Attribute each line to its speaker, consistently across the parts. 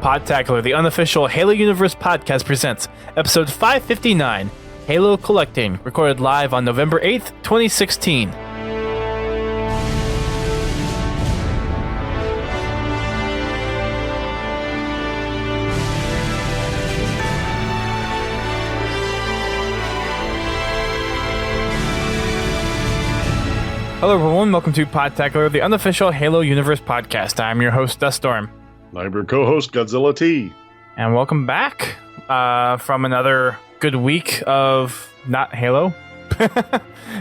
Speaker 1: Podtacular, the unofficial Halo Universe podcast, presents episode 559, Halo Collecting, recorded live on November 8th, 2016. Hello everyone, welcome to Podtacular, the unofficial Halo Universe podcast. I'm your host, Duststorm.
Speaker 2: I'm your co-host, Godzilla T.
Speaker 1: And welcome back from another good week of not Halo.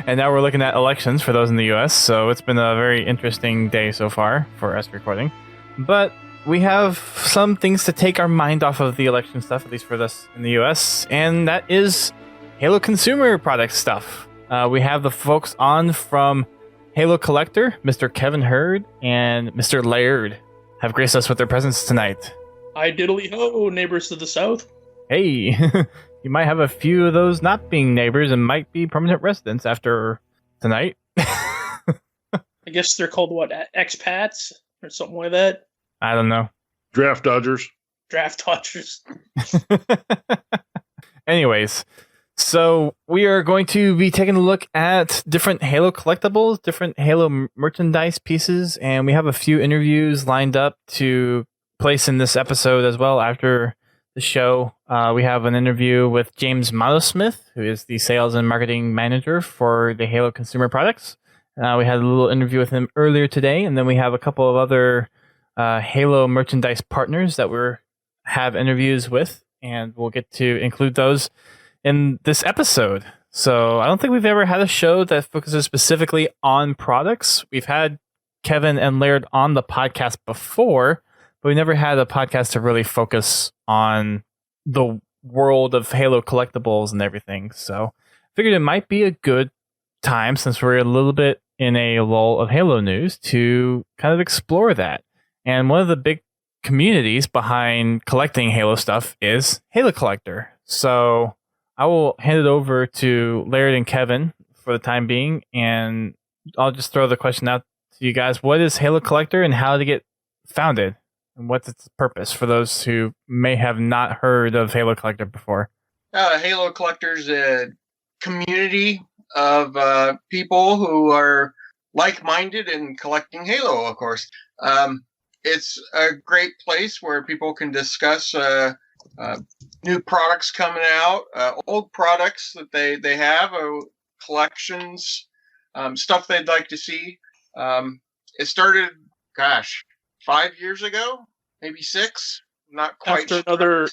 Speaker 1: And now we're looking at elections for those in the US, so it's been a very interesting day so far for us recording. But we have some things to take our mind off of the election stuff, at least for us in the US, and that is Halo consumer product stuff. We have the folks on from Halo Collector, Mr. Kevin Hurd and Mr. Laird, have graced us with their presence tonight.
Speaker 3: Hi diddly ho, neighbors to the south.
Speaker 1: Hey, you might have a few of those not being neighbors and might be permanent residents after tonight.
Speaker 3: I guess they're called what, expats or something like that?
Speaker 1: I don't know.
Speaker 2: Draft dodgers.
Speaker 3: Draft dodgers.
Speaker 1: Anyways, so we are going to be taking a look at different Halo collectibles, different Halo merchandise pieces, and we have a few interviews lined up to place in this episode as well after the show. We have an interview with James Monosmith, who is the sales and marketing manager for the Halo consumer products. We had a little interview with him earlier today, and then we have a couple of other Halo merchandise partners that we have interviews with, and we'll get to include those in this episode. So I don't think we've ever had a show that focuses specifically on products. We've had Kevin and Laird on the podcast before, but we never had a podcast to really focus on the world of Halo collectibles and everything. So I figured it might be a good time, since we're a little bit in a lull of Halo news, to kind of explore that. And one of the big communities behind collecting Halo stuff is Halo Collector. So I will hand it over to Laird and Kevin for the time being, and I'll just throw the question out to you guys. What is Halo Collector and how did it get founded? And what's its purpose for those who may have not heard of Halo Collector before?
Speaker 4: Halo Collector's a community of people who are like-minded in collecting Halo, of course. It's a great place where people can discuss new products coming out, old products that they have, collections, stuff they'd like to see. It started, 5 years ago, maybe 6, not quite.
Speaker 3: After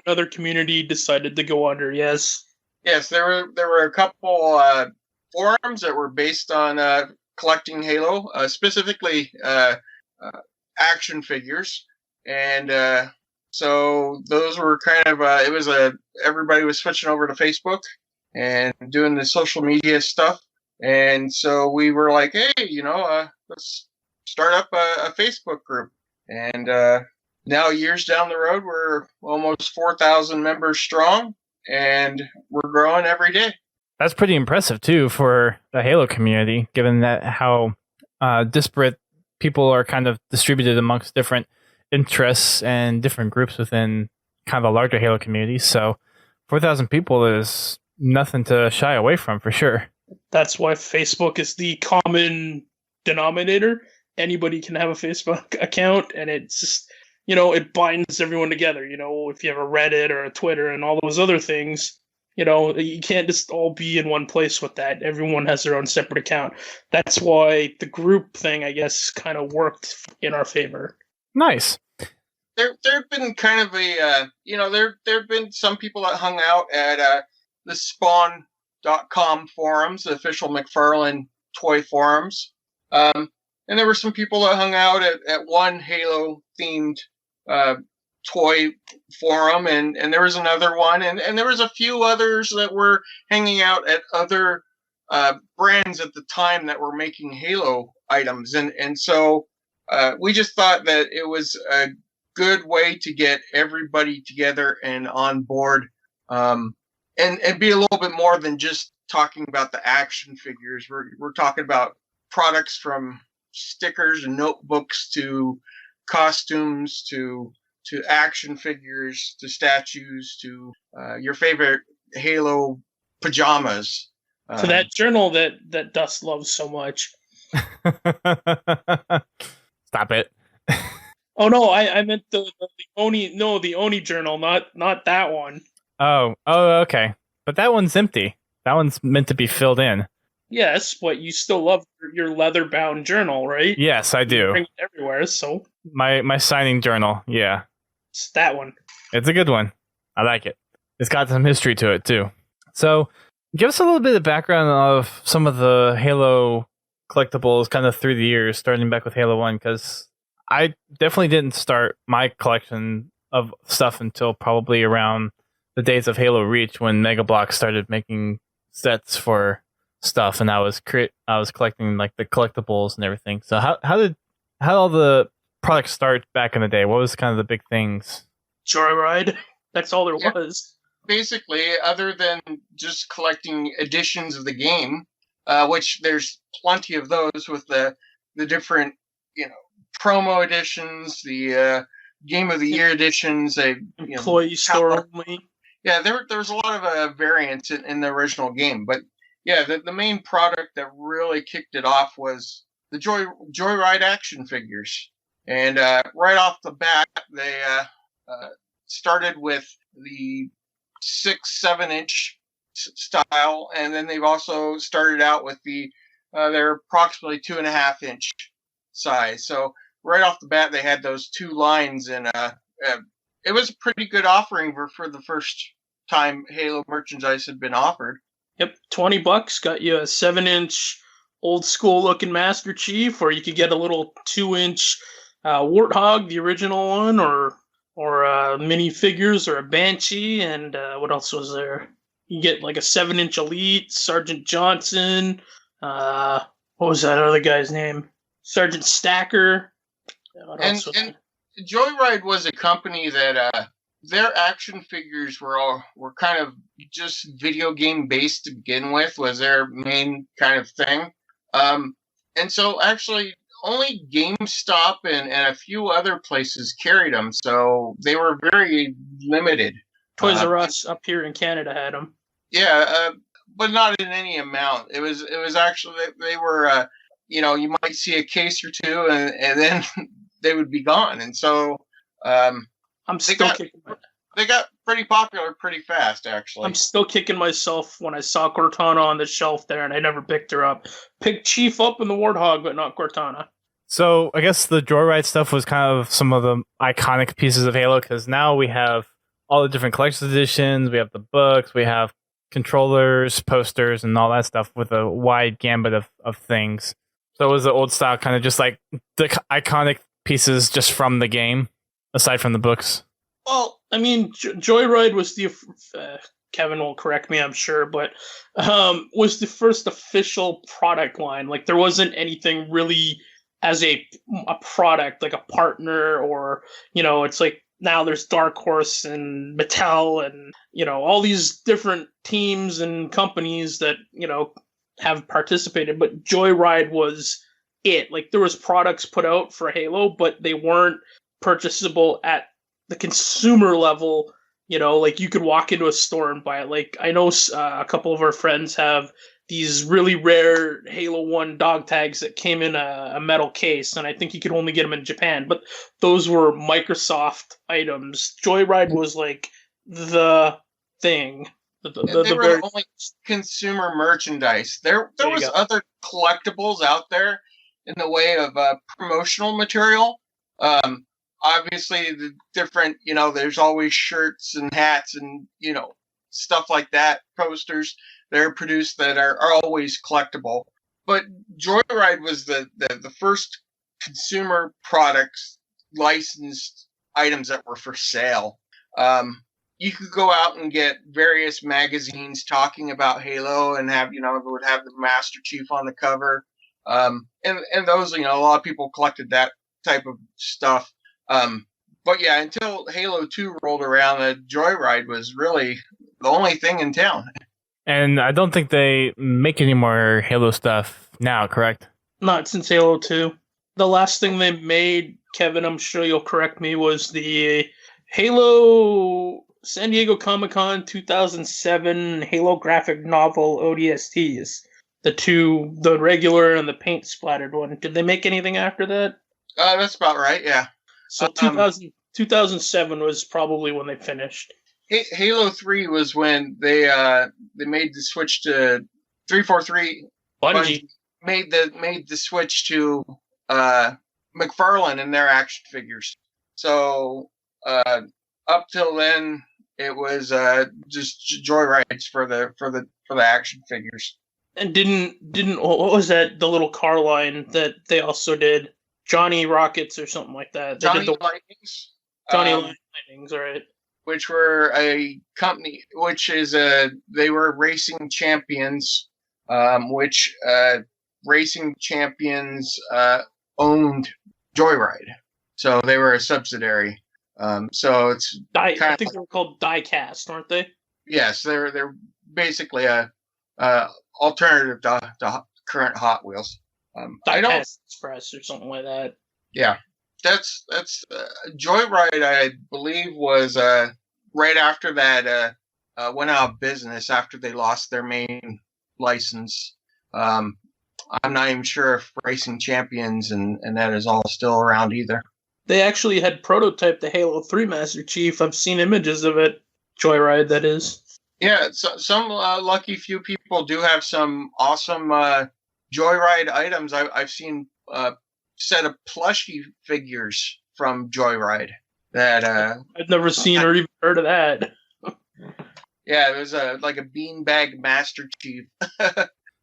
Speaker 3: another community decided to go under, yes.
Speaker 4: Yes, there were a couple forums that were based on collecting Halo, specifically action figures, and so those were kind of everybody was switching over to Facebook and doing the social media stuff, and so we were like, hey, let's start up a Facebook group, and now years down the road, we're almost 4,000 members strong, and we're growing every day.
Speaker 1: That's pretty impressive too for the Halo community, given that how disparate people are kind of distributed amongst different interests and different groups within kind of a larger Halo community. So 4,000 people is nothing to shy away from, for sure. That's
Speaker 3: why Facebook is the common denominator. Anybody can have a Facebook account, and it's just, it binds everyone together. If you have a Reddit or a Twitter and all those other things, you can't just all be in one place with that. Everyone has their own separate account. That's why the group thing, I guess, kind of worked in our favor.
Speaker 1: Nice.
Speaker 4: There've been kind of there've been some people that hung out at the Spawn.com forums, the official McFarlane toy forums. And there were some people that hung out at one Halo-themed toy forum, and there was another one, and there was a few others that were hanging out at other brands at the time that were making Halo items. And so we just thought that it was a good way to get everybody together and on board, and be a little bit more than just talking about the action figures. We're talking about products from stickers and notebooks to costumes to to action figures to statues to your favorite Halo pajamas.
Speaker 3: To that journal that Dust loves so much.
Speaker 1: Stop it.
Speaker 3: Oh no, I meant the Oni journal, not that one.
Speaker 1: Oh, okay. But that one's empty. That one's meant to be filled in.
Speaker 3: Yes, but you still love your leather bound journal, right?
Speaker 1: Yes, I do.
Speaker 3: You bring it everywhere, so
Speaker 1: My signing journal, yeah.
Speaker 3: it's that one.
Speaker 1: It's a good one. I like it. It's got some history to it too. So, give us a little bit of background of some of the Halo collectibles kind of through the years, starting back with Halo 1, because I definitely didn't start my collection of stuff until probably around the days of Halo Reach, when Mega Bloks started making sets for stuff, and I was collecting like the collectibles and everything. So how did all the products start back in the day? What was kind of the big things?
Speaker 3: Joyride. That's all there was.
Speaker 4: Basically, other than just collecting editions of the game, which there's plenty of those with the different, promo editions, the Game of the Year editions,
Speaker 3: Employee store only.
Speaker 4: Yeah, there was a lot of variants in the original game, but yeah, the main product that really kicked it off was the Joyride action figures, and right off the bat, they started with the 6-7 inch style, and then they've also started out with they're approximately 2.5 inch size. So right off the bat, they had those two lines, and it was a pretty good offering for the first time Halo merchandise had been offered.
Speaker 3: Yep, $20 got you a 7-inch old school looking Master Chief, or you could get a little 2-inch Warthog, the original one, or mini figures, or a Banshee, and what else was there? You get like a 7-inch Elite, Sergeant Johnson. What was that other guy's name? Sergeant Stacker.
Speaker 4: And Joyride was a company that their action figures were kind of just video game based to begin with, was their main kind of thing. And so actually only GameStop and a few other places carried them, so they were very limited.
Speaker 3: Toys R Us up here in Canada had them.
Speaker 4: Yeah, but not in any amount. It was actually, they were, you might see a case or two, and then they would be gone. And so they got pretty popular pretty fast, actually.
Speaker 3: I'm still kicking myself when I saw Cortana on the shelf there, and I never picked her up. Picked Chief up in the Warthog, but not Cortana.
Speaker 1: So I guess the Joyride stuff was kind of some of the iconic pieces of Halo, because now we have all the different collector's editions, we have the books, we have controllers, posters, and all that stuff with a wide gambit of things. So was the old style kind of just like the iconic pieces just from the game, aside from the books?
Speaker 3: Well, I mean, Joyride was the Kevin will correct me, I'm sure, but was the first official product line. Like, there wasn't anything really as a product, like a partner, or it's like now there's Dark Horse and Mattel and all these different teams and companies that have participated. But Joyride was it. Like, there was products put out for Halo, but they weren't purchasable at the consumer level. Like, you could walk into a store and buy it. Like, I know a couple of our friends have these really rare Halo 1 dog tags that came in a metal case, and I think you could only get them in Japan, but those were Microsoft items. Joyride was like the thing.
Speaker 4: They were the only consumer merchandise. There was other collectibles out there in the way of promotional material. Obviously, the different, there's always shirts and hats and, stuff like that, posters that are produced that are always collectible. But Joyride was the first consumer products licensed items that were for sale. You could go out and get various magazines talking about Halo and have, would have the Master Chief on the cover. And those, a lot of people collected that type of stuff. But yeah, until Halo 2 rolled around, Joyride was really the only thing in town.
Speaker 1: And I don't think they make any more Halo stuff now, correct?
Speaker 3: Not since Halo 2. The last thing they made, Kevin, I'm sure you'll correct me, was the Halo San Diego Comic-Con 2007 Halo graphic novel ODSTs. The regular and the paint splattered one. Did they make anything after that?
Speaker 4: That's about right. Yeah.
Speaker 3: So 2007 was probably when they finished.
Speaker 4: Halo 3 was when they made the switch to 343.
Speaker 3: Bungie
Speaker 4: made the switch to McFarlane and their action figures. So up till then, it was just joyrides for the action figures.
Speaker 3: And didn't what was that? The little car line that they also did, Johnny Rockets or something like that. They
Speaker 4: Johnny
Speaker 3: did
Speaker 4: Lightnings.
Speaker 3: Johnny Lightnings, all right.
Speaker 4: Which were a company, they were racing champions, which racing champions owned Joyride, so they were a subsidiary. So it's
Speaker 3: I think they were called Diecast, aren't they?
Speaker 4: Yes, they're basically a alternative to current Hot Wheels.
Speaker 3: Diecast Express or something like that.
Speaker 4: Yeah, that's Joyride. I believe was right after that went out of business after they lost their main license. I'm not even sure if Racing Champions and that is all still around either.
Speaker 3: They actually had prototyped the Halo 3 Master Chief. I've seen images of it. Joyride, that is.
Speaker 4: Yeah, some lucky few people do have some awesome Joyride items. I've seen a set of plushie figures from Joyride that
Speaker 3: I've never seen or even heard of that.
Speaker 4: Yeah, it was like a beanbag Master Chief.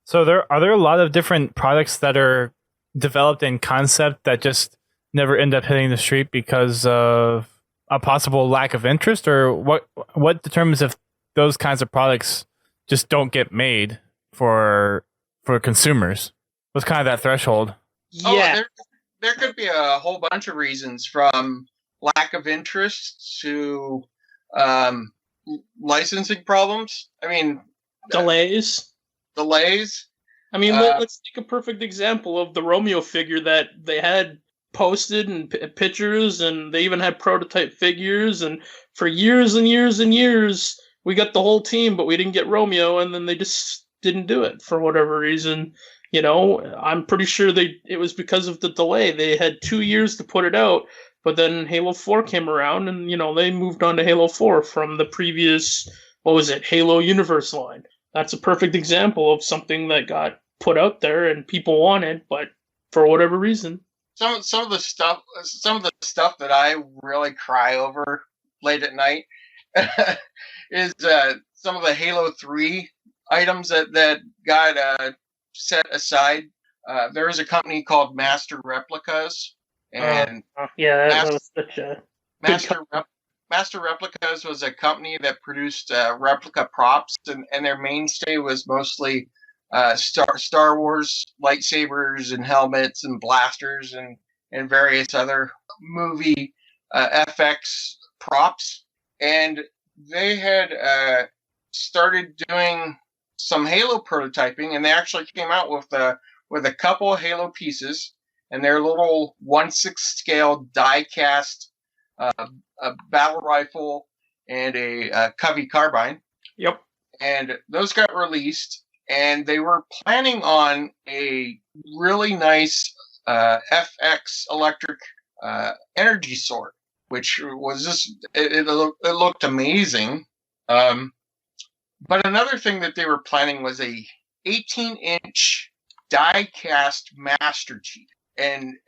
Speaker 1: So are there a lot of different products that are developed in concept that just never end up hitting the street because of a possible lack of interest, or what determines if those kinds of products just don't get made for consumers? What's kind of that threshold?
Speaker 3: Yeah,
Speaker 4: there could be a whole bunch of reasons, from lack of interest to licensing problems. I mean,
Speaker 3: delays.
Speaker 4: I
Speaker 3: mean, let's take a perfect example of the Romeo figure that they had posted and pictures, and they even had prototype figures, and for years and years and years we got the whole team, but we didn't get Romeo, and then they just didn't do it for whatever reason. You know, I'm pretty sure it was because of the delay. They had 2 years to put it out, but then Halo 4 came around, and they moved on to Halo 4 from the previous, what was it, Halo Universe line. That's a perfect example of something that got put out there and people wanted, but for whatever reason.
Speaker 4: Some of the stuff that I really cry over late at night is some of the Halo 3 items that got set aside. There is a company called Master Replicas, and
Speaker 3: that was such a
Speaker 4: Master Replicas was a company that produced replica props, and their mainstay was mostly Star Wars lightsabers and helmets and blasters and various other movie FX props. And they had started doing some Halo prototyping, and they actually came out with a couple of Halo pieces and their little 1/6 scale die cast a battle rifle and a Covey carbine.
Speaker 3: Yep.
Speaker 4: And those got released, and they were planning on a really nice FX electric energy sword, which was just it looked amazing. But another thing that they were planning was a 18-inch die cast Master Chief. And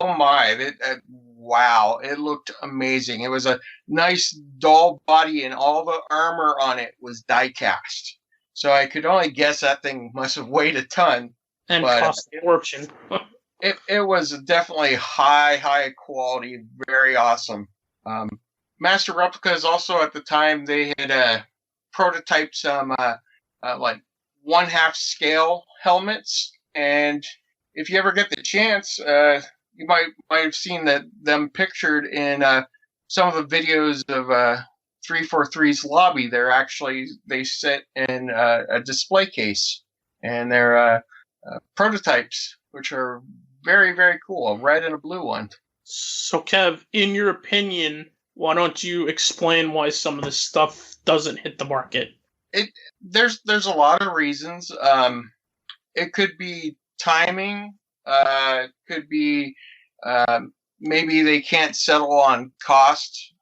Speaker 4: oh my, wow, it looked amazing. It was a nice doll body, and all the armor on it was die cast. So I could only guess that thing must have weighed a ton.
Speaker 3: And cost a fortune.
Speaker 4: It was definitely high quality, very awesome. Master Replicas also, at the time, they had prototyped some like 1/2 scale helmets, and if you ever get the chance, you might have seen them pictured in some of the videos of 343's lobby. They sit in a display case, and they're prototypes, which are very, very cool. A red and a blue one.
Speaker 3: So, Kev, in your opinion, why don't you explain why some of this stuff doesn't hit the market?
Speaker 4: There's a lot of reasons. It could be timing. Could be maybe they can't settle on cost.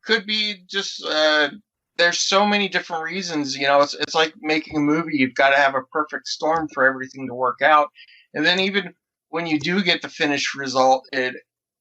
Speaker 4: Could be just there's so many different reasons. It's like making a movie. You've got to have a perfect storm for everything to work out. And then even when you do get the finished result, it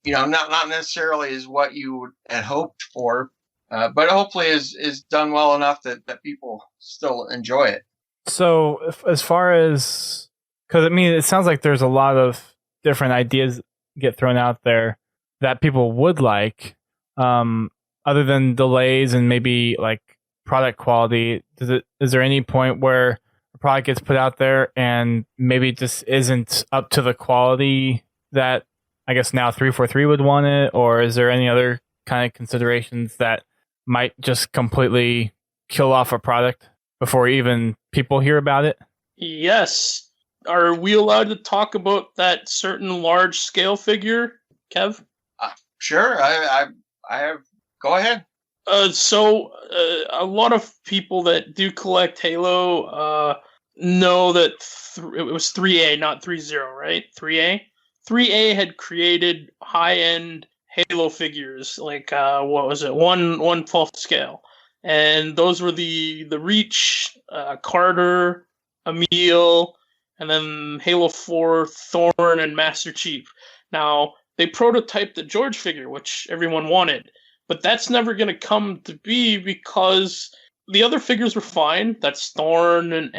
Speaker 4: not necessarily is what you had hoped for, but hopefully is done well enough that people still enjoy it.
Speaker 1: So as far as, because it sounds like there's a lot of different ideas get thrown out there that people would like, other than delays and maybe like product quality. Is there any point where a product gets put out there and maybe it just isn't up to the quality that I guess now 343 would want it, or is there any other kind of considerations that might just completely kill off a product before even people hear about it?
Speaker 3: Yes. Are we allowed to talk about that certain large scale figure, Kev?
Speaker 4: Sure. I have. Go ahead.
Speaker 3: So a lot of people that do collect Halo know that it was 3A, not 30, right? 3A? 3A had created high-end Halo figures, like, what was it? 1/12 scale. And those were the Reach, Carter, Emil, and then Halo 4, Thorn, and Master Chief. Now, they prototyped the George figure, which everyone wanted. But that's never going to come to be because the other figures were fine. That's Thorn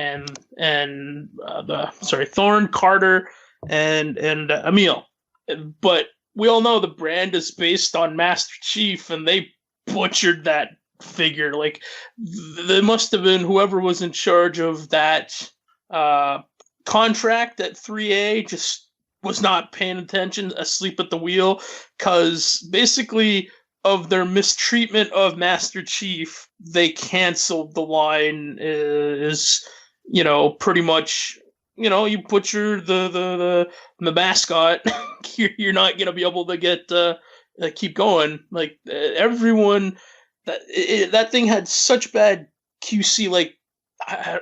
Speaker 3: Thorn, Carter, and Emil. But we all know the brand is based on Master Chief, and they butchered that figure. Like, there must have been whoever was in charge of that contract at 3A just was not paying attention, asleep at the wheel, because basically of their mistreatment of Master Chief, they canceled the line. Is pretty much you butcher the mascot, you're not gonna be able to get keep going. Like everyone, that thing had such bad QC. Like I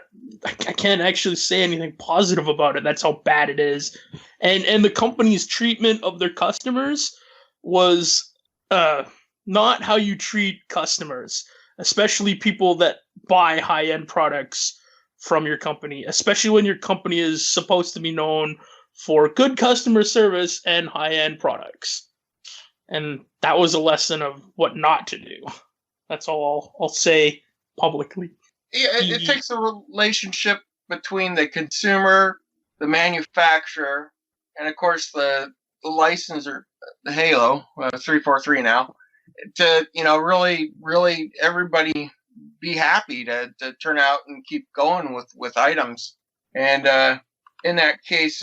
Speaker 3: can't actually say anything positive about it. That's how bad it is. And the company's treatment of their customers was not how you treat customers, especially people that buy high-end products from your company, especially when your company is supposed to be known for good customer service and high-end products. And that was a lesson of what not to do. That's all I'll say publicly.
Speaker 4: Yeah, it takes a relationship between the consumer, the manufacturer, and of course the licensor, the Halo 343 now, to really everybody be happy to turn out and keep going with items. And in that case,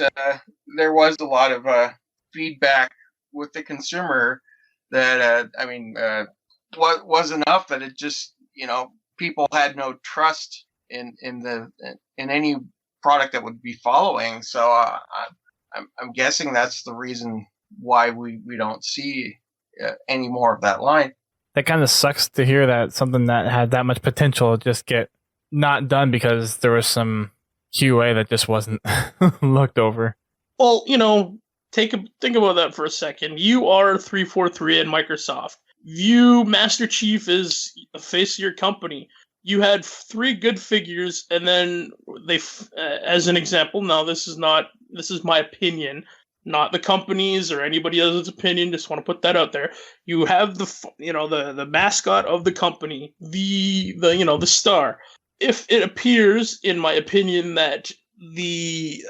Speaker 4: there was a lot of feedback with the consumer that what was enough that it just people had no trust in any product that would be following. So I'm guessing that's the reason why we don't see any more of that line.
Speaker 1: That kind of sucks to hear that something that had that much potential just get not done because there was some QA that just wasn't looked over.
Speaker 3: Well, think about that for a second. You are 343 and Microsoft. View Master Chief as the face of your company. You had 3 good figures, and then they, as an example, now this is my opinion, not the company's or anybody else's opinion. Just want to put that out there. You have the mascot of the company, the star. If it appears, in my opinion, that the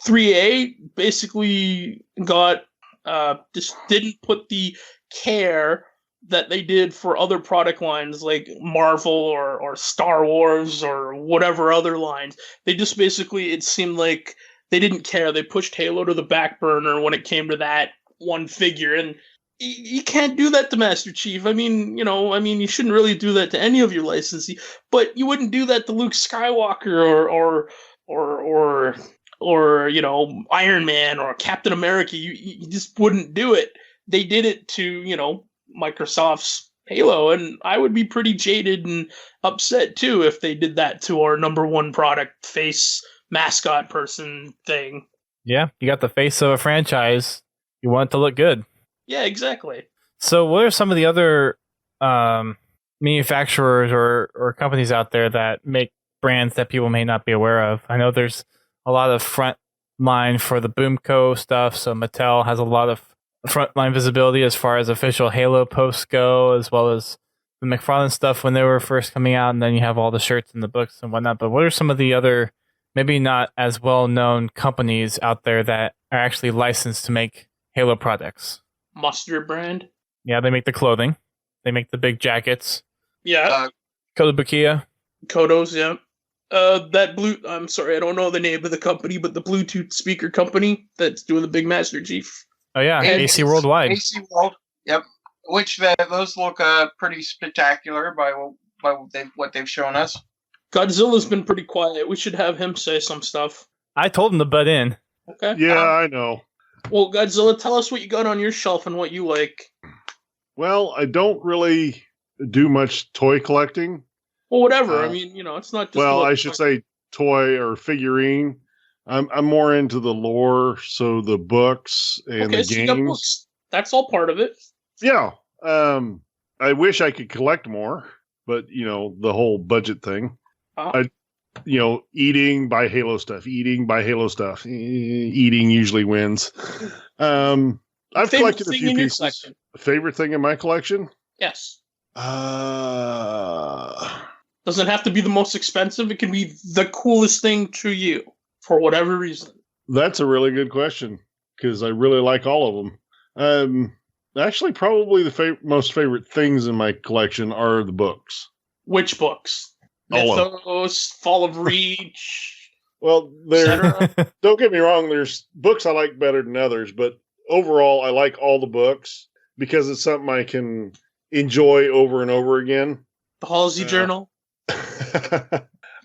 Speaker 3: 3A basically got just didn't put the care that they did for other product lines like Marvel or Star Wars or whatever other lines. They just basically, it seemed like they didn't care. They pushed Halo to the back burner when it came to that one figure, and you can't do that to Master Chief. You shouldn't really do that to any of your licensees, but you wouldn't do that to Luke Skywalker or or Iron Man or Captain America. You just wouldn't do it. They did it to Microsoft's Halo, and I would be pretty jaded and upset too if they did that to our number one product face mascot person thing.
Speaker 1: Yeah, you got the face of a franchise. You want it to look good.
Speaker 3: Yeah, exactly.
Speaker 1: So what are some of the other manufacturers or companies out there that make brands that people may not be aware of? I know there's a lot of front line for the Boomco stuff, so Mattel has a lot of frontline visibility as far as official Halo posts go, as well as the McFarlane stuff when they were first coming out, and then you have all the shirts and the books and whatnot. But what are some of the other, maybe not as well-known companies out there that are actually licensed to make Halo products?
Speaker 3: Mustard brand.
Speaker 1: Yeah, they make the clothing. They make the big jackets.
Speaker 3: Yeah.
Speaker 1: Kotobukiya.
Speaker 3: Kodos, yeah. I'm sorry, I don't know the name of the company, but the Bluetooth speaker company that's doing the big Master Chief.
Speaker 1: Oh yeah, AC Worldwide.
Speaker 4: AC World, yep. Which those look pretty spectacular by what they've shown us.
Speaker 3: Godzilla's been pretty quiet. We should have him say some stuff.
Speaker 1: I told him to butt in.
Speaker 3: Okay.
Speaker 2: Yeah, I know.
Speaker 3: Well, Godzilla, tell us what you got on your shelf and what you like.
Speaker 2: Well, I don't really do much toy collecting.
Speaker 3: Well, whatever. I mean, it's not just...
Speaker 2: Well, I should say toy or figurine. I'm more into the lore, so the books and the
Speaker 3: so
Speaker 2: games.
Speaker 3: You got books. That's all part of it.
Speaker 2: Yeah. I wish I could collect more, but the whole budget thing. Eating by Halo stuff. Eating usually wins. I've collected a few pieces. Favorite thing in my collection?
Speaker 3: Yes. Doesn't have to be the most expensive. It can be the coolest thing to you for whatever reason.
Speaker 2: That's a really good question because I really like all of them. Actually, probably the most favorite things in my collection are the books.
Speaker 3: Which books? Mythos, Fall of Reach.
Speaker 2: Well, don't get me wrong. There's books I like better than others, but overall, I like all the books because it's something I can enjoy over and over again.
Speaker 3: The Halsey Journal.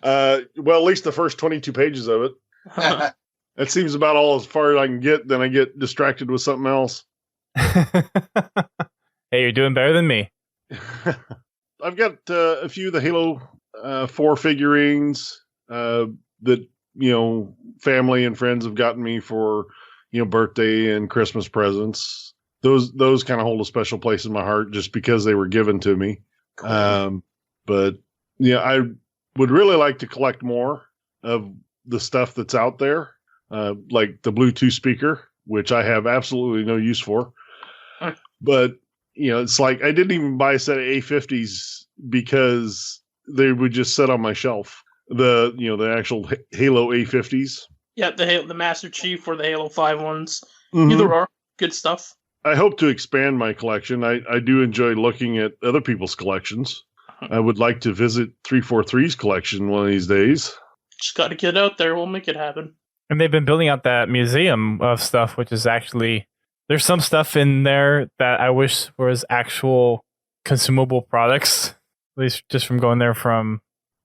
Speaker 2: Well, at least the first 22 pages of it. That seems about all as far as I can get. Then I get distracted with something else.
Speaker 1: Hey, you're doing better than me.
Speaker 2: I've got a few of the Halo 4 figurines that family and friends have gotten me for birthday and Christmas presents. Those kind of hold a special place in my heart just because they were given to me. Cool. But I would really like to collect more of the stuff that's out there, like the Bluetooth speaker, which I have absolutely no use for. But it's like I didn't even buy a set of A50s because they would just sit on my shelf. The actual Halo A50s.
Speaker 3: Yeah, the Master Chief or the Halo 5 ones.
Speaker 2: Mm-hmm.
Speaker 3: Either are good stuff.
Speaker 2: I hope to expand my collection. I do enjoy looking at other people's collections. I would like to visit 343's collection one of these days.
Speaker 3: Just got to get out there. We'll make it happen.
Speaker 1: And they've been building out that museum of stuff, which is actually... There's some stuff in there that I wish was actual consumable products. At least just from going there from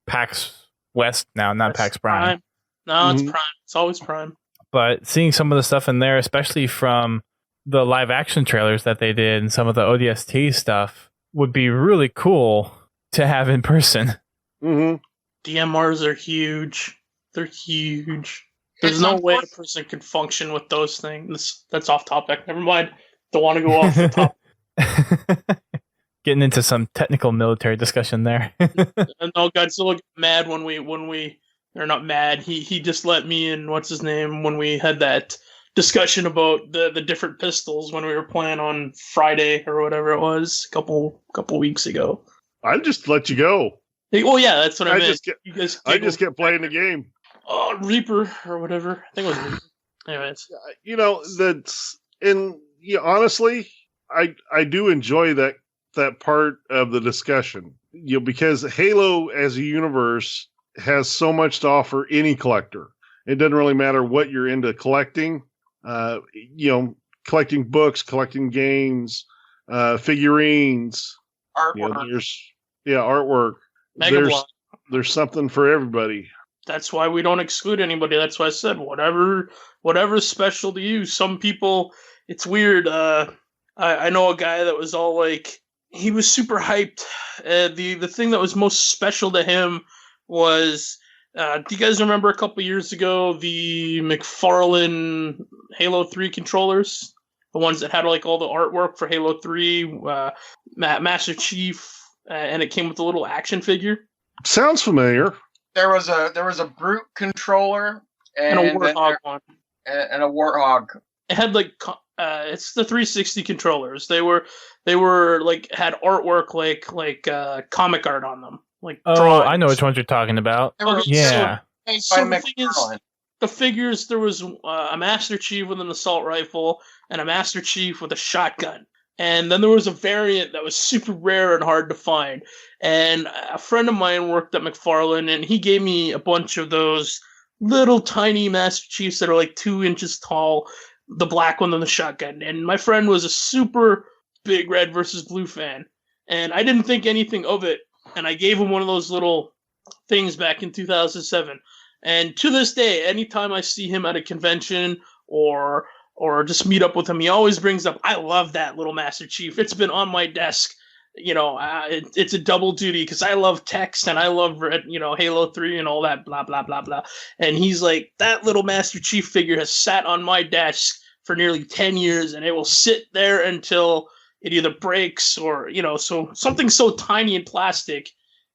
Speaker 1: PAX West now, not PAX Prime.
Speaker 3: No, it's Prime. It's always Prime.
Speaker 1: But seeing some of the stuff in there, especially from the live action trailers that they did and some of the ODST stuff, would be really cool to have in person.
Speaker 2: Mm-hmm.
Speaker 3: DMRs are huge. They're huge. There's no way a person could function with those things. That's off topic. Never mind. Don't want to go off the top.
Speaker 1: Getting into some technical military discussion there.
Speaker 3: No, Godzilla got mad when we or not mad. He just let me and what's his name when we had that discussion about the different pistols when we were playing on Friday or whatever it was a couple weeks ago.
Speaker 2: I just let you go.
Speaker 3: Well, yeah, that's what I meant.
Speaker 2: I just kept playing the game.
Speaker 3: Reaper or whatever. I think it was Reaper. Anyways,
Speaker 2: honestly, I do enjoy that part of the discussion. Because Halo as a universe has so much to offer any collector. It doesn't really matter what you're into collecting. Collecting books, collecting games, figurines,
Speaker 4: artwork.
Speaker 2: Artwork. There's something for everybody.
Speaker 3: that's why we don't exclude anybody. That's why I said whatever's special to you. Some people, it's weird. I know a guy that was all like, he was super hyped. The thing that was most special to him was, do you guys remember a couple years ago the McFarlane Halo 3 controllers? The ones that had like all the artwork for Halo 3, Master Chief, and it came with a little action figure.
Speaker 2: Sounds familiar.
Speaker 4: There was a Brute controller
Speaker 3: And a Warthog one.
Speaker 4: And a Warthog.
Speaker 3: It had like it's the 360 controllers. They were like had artwork like comic art on them. Like drawings.
Speaker 1: I know which ones you're talking about. Yeah.
Speaker 3: So the thing is, the figures, there was a Master Chief with an assault rifle and a Master Chief with a shotgun. And then there was a variant that was super rare and hard to find. And a friend of mine worked at McFarlane, and he gave me a bunch of those little tiny Master Chiefs that are like 2 inches tall, the black one and the shotgun. And my friend was a super big red versus blue fan. And I didn't think anything of it. And I gave him one of those little things back in 2007. And to this day, anytime I see him at a convention or just meet up with him, he always brings up, I love that little Master Chief. It's been on my desk. It's a double duty because I love text and I love, Halo 3 and all that, blah, blah, blah, blah. And he's like, that little Master Chief figure has sat on my desk for nearly 10 years and it will sit there until it either breaks or, so something so tiny and plastic,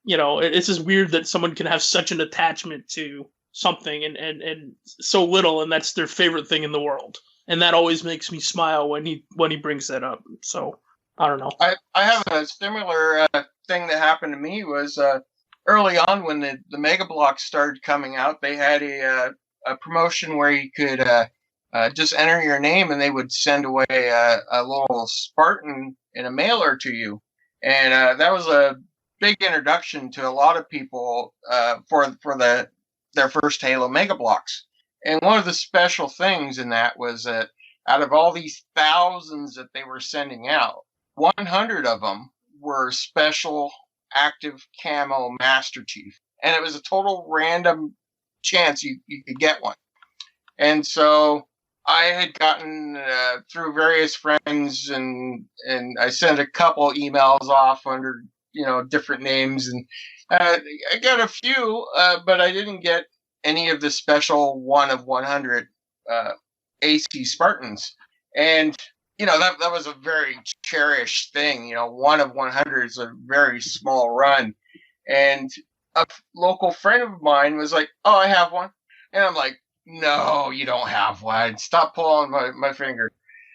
Speaker 3: it's just weird that someone can have such an attachment to something and so little, and that's their favorite thing in the world. And that always makes me smile when he brings that up. So I don't know.
Speaker 4: I have a similar thing that happened to me was early on when the Mega Bloks started coming out. They had a promotion where you could just enter your name and they would send away a little Spartan in a mailer to you. And that was a big introduction to a lot of people for their first Halo Mega Bloks. And one of the special things in that was that out of all these thousands that they were sending out, 100 of them were special active camo Master Chief. And it was a total random chance you could get one. And so I had gotten through various friends and I sent a couple emails off under, different names. And I got a few, but I didn't get any of the special 1 of 100 AC Spartans. And, that was a very cherished thing. 1 of 100 is a very small run. And a local friend of mine was like, oh, I have one. And I'm like, no, you don't have one. Stop pulling my finger.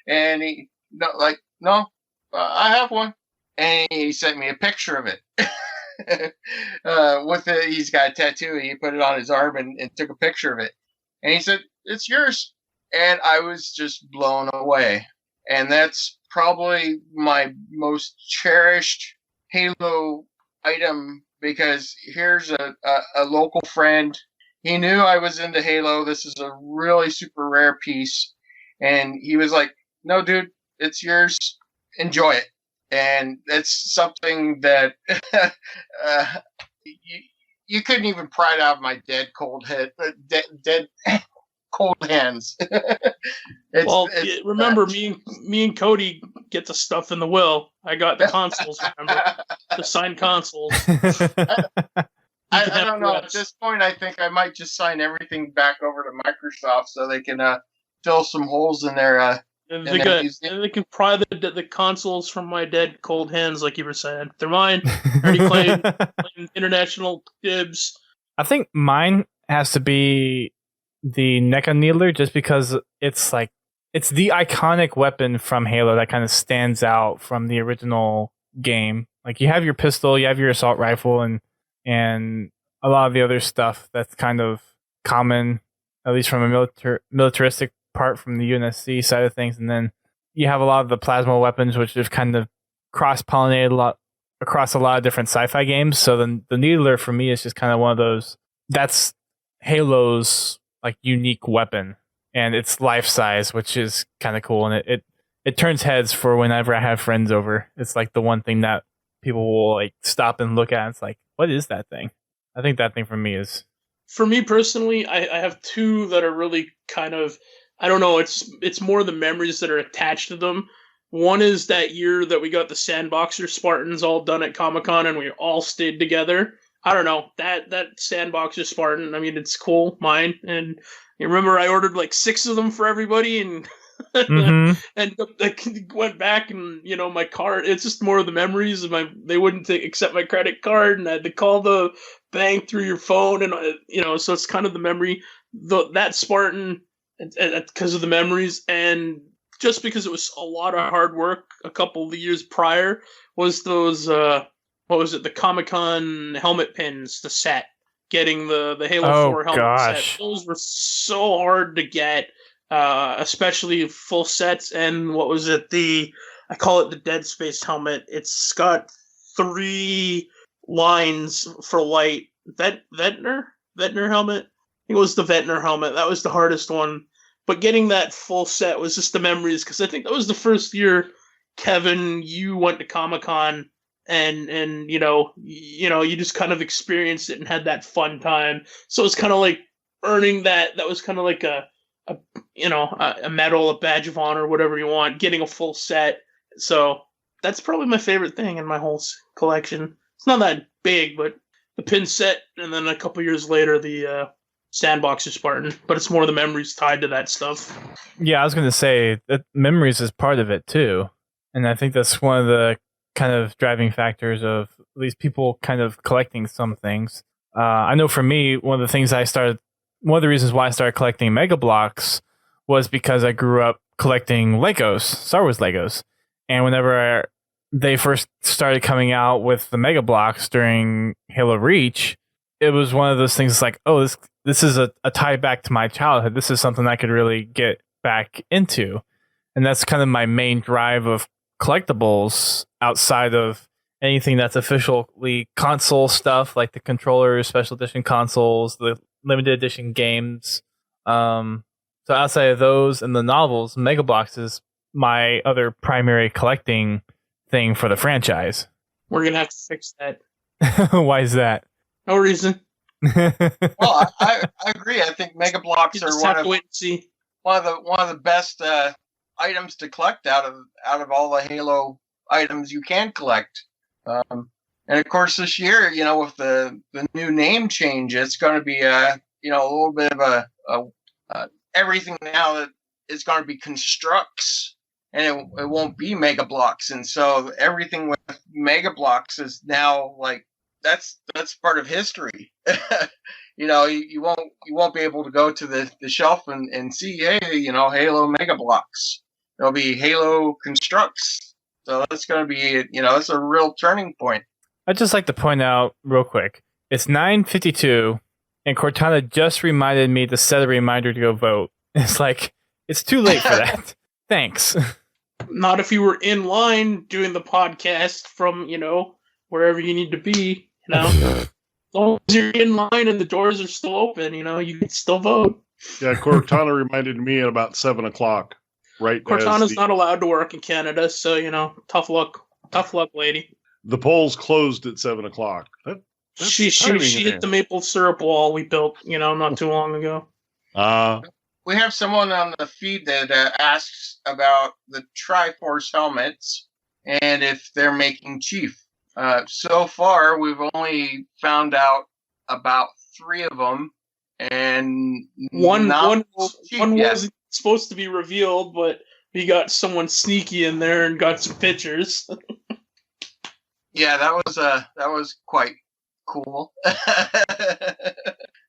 Speaker 4: And no, I have one. And he sent me a picture of it. He's got a tattoo. He put it on his arm and took a picture of it. And he said, it's yours. And I was just blown away. And that's probably my most cherished Halo item because here's a local friend. He knew I was into Halo. This is a really super rare piece. And he was like, no, dude, it's yours. Enjoy it. And it's something that you couldn't even pry it out of my dead cold hands.
Speaker 3: Remember me and Cody get the stuff in the will. I got the consoles. Remember the signed consoles.
Speaker 4: I don't know. At this point, I think I might just sign everything back over to Microsoft so they can fill some holes in their.
Speaker 3: They can pry the consoles from my dead cold hands, like you were saying. They're mine. I already claimed international dibs.
Speaker 1: I think mine has to be the Mecha Needler, just because it's the iconic weapon from Halo that kind of stands out from the original game. Like, you have your pistol, you have your assault rifle, and a lot of the other stuff that's kind of common, at least from a militaristic part from the UNSC side of things. And then you have a lot of the plasma weapons, which have kind of cross-pollinated a lot across a lot of different sci-fi games. So the Needler for me is just kind of one of those, that's Halo's unique weapon, and it's life-size, which is kind of cool. And it turns heads for whenever I have friends over. It's the one thing that people will stop and look at. And it's what is that thing? I think that thing for me is
Speaker 3: for me personally, I have two that are really kind of, I don't know, it's more the memories that are attached to them. One is that year that we got the Sandboxer Spartans all done at Comic-Con and we all stayed together. I don't know, that Sandboxer Spartan, I mean, it's cool, mine. And you remember I ordered like 6 of them for everybody, and
Speaker 1: Mm-hmm.
Speaker 3: and I went back and, you know, my card, it's just more of the memories of they wouldn't accept my credit card, and I had to call the bank through your phone, and you know, so it's kind of the memory, that Spartan, because of the memories, and just because it was a lot of hard work a couple of years prior, was those what was it, the Comic-Con helmet pins, the set, getting the Halo 4 helmet set. Those were so hard to get, especially full sets. And what was it, I call it the Dead Space helmet. It's got 3 lines for light. Ventnor helmet? I think it was the Ventnor helmet. That was the hardest one. But getting that full set was just the memories, because I think that was the first year, Kevin, you went to Comic-Con, and you just kind of experienced it and had that fun time. So it's kind of like earning that. That was kind of like a medal, a badge of honor, whatever you want, getting a full set. So that's probably my favorite thing in my whole collection. It's not that big, but the pin set, and then a couple years later, the Sandboxer Spartan. But it's more the memories tied to that stuff.
Speaker 1: Yeah, I was going to say that memories is part of it too. And I think that's one of the kind of driving factors of these people kind of collecting some things. I know for me, one of the reasons why I started collecting Mega Bloks was because I grew up collecting Legos, Star Wars Legos. And whenever they first started coming out with the Mega Bloks during Halo Reach, it was one of those things like, oh, this is a tie back to my childhood. This is something I could really get back into. And that's kind of my main drive of collectibles outside of anything that's officially console stuff, like the controllers, special edition consoles, the limited edition games. So outside of those and the novels, Mega Bloks is my other primary collecting thing for the franchise.
Speaker 3: We're going to have to fix that.
Speaker 1: Why is that?
Speaker 3: No reason.
Speaker 4: Well, I agree. I think Mega Bloks are one of the best items to collect out of all the Halo items you can collect. And of course, this year, with the new name change, it's going to be a little bit of a everything now that is going to be constructs, and it won't be Mega Bloks. And so everything with Mega Bloks is now like that's part of history. You won't be able to go to the shelf and see, hey, Halo Mega Bloks. There'll be Halo constructs. So that's going to be, that's a real turning point.
Speaker 1: I'd just like to point out real quick, it's 9:52, and Cortana just reminded me to set a reminder to go vote. It's like, it's too late for that. Thanks.
Speaker 3: Not if you were in line doing the podcast from, wherever you need to be, As long as you're in line and the doors are still open, you can still vote.
Speaker 2: Yeah, Cortana reminded me at about 7:00. Right.
Speaker 3: Cortana's not allowed to work in Canada, so tough luck, lady.
Speaker 2: The polls closed at 7:00.
Speaker 3: She hit the maple syrup wall we built, not too long ago.
Speaker 4: We have someone on the feed that asks about the Triforce helmets and if they're making Chief. So far, we've only found out about 3 of them, and
Speaker 3: one wasn't supposed to be revealed, but we got someone sneaky in there and got some pictures.
Speaker 4: Yeah, that was quite cool.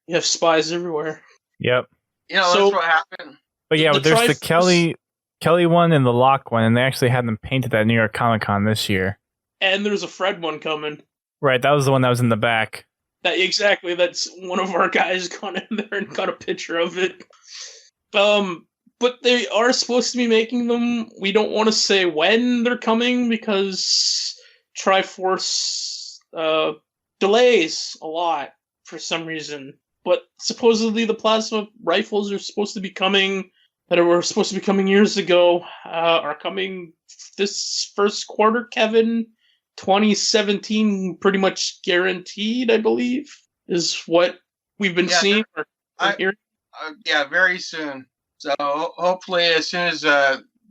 Speaker 3: You have spies everywhere.
Speaker 1: Yep.
Speaker 4: That's what happened.
Speaker 1: But yeah, there's the Kelly one and the Locke one, and they actually had them painted at New York Comic Con this year. And
Speaker 3: there's a Fred one coming.
Speaker 1: Right, that was the one that was in the back.
Speaker 3: Exactly, that's one of our guys gone in there and got a picture of it. But they are supposed to be making them. We don't want to say when they're coming because Triforce delays a lot for some reason. But supposedly the plasma rifles are supposed to be coming, that were supposed to be coming years ago, are coming this first quarter, Kevin. 2017, pretty much guaranteed, I believe, is what we've been
Speaker 4: Yeah,
Speaker 3: seeing or
Speaker 4: I-
Speaker 3: hearing?
Speaker 4: Yeah, very soon. So hopefully, as soon as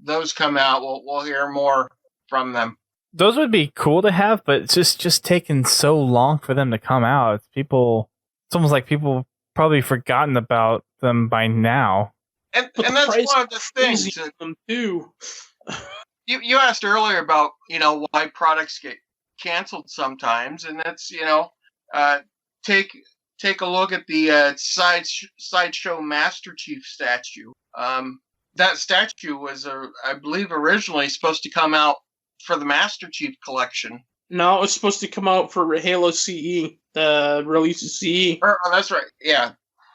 Speaker 4: those come out, we'll hear more from them.
Speaker 1: Those would be cool to have, but it's just taking so long for them to come out. It's almost like people probably forgotten about them by now.
Speaker 4: And
Speaker 3: But the
Speaker 4: that's
Speaker 3: price
Speaker 4: one of the
Speaker 3: is crazy
Speaker 4: things.
Speaker 3: on them too.
Speaker 4: You asked earlier about why products get canceled sometimes, and that's take a look at the sideshow Master Chief statue. That statue was I believe originally supposed to come out for the Master Chief collection.
Speaker 3: No, it was supposed to come out for Halo CE, the release of CE.
Speaker 4: Oh, that's right. Yeah,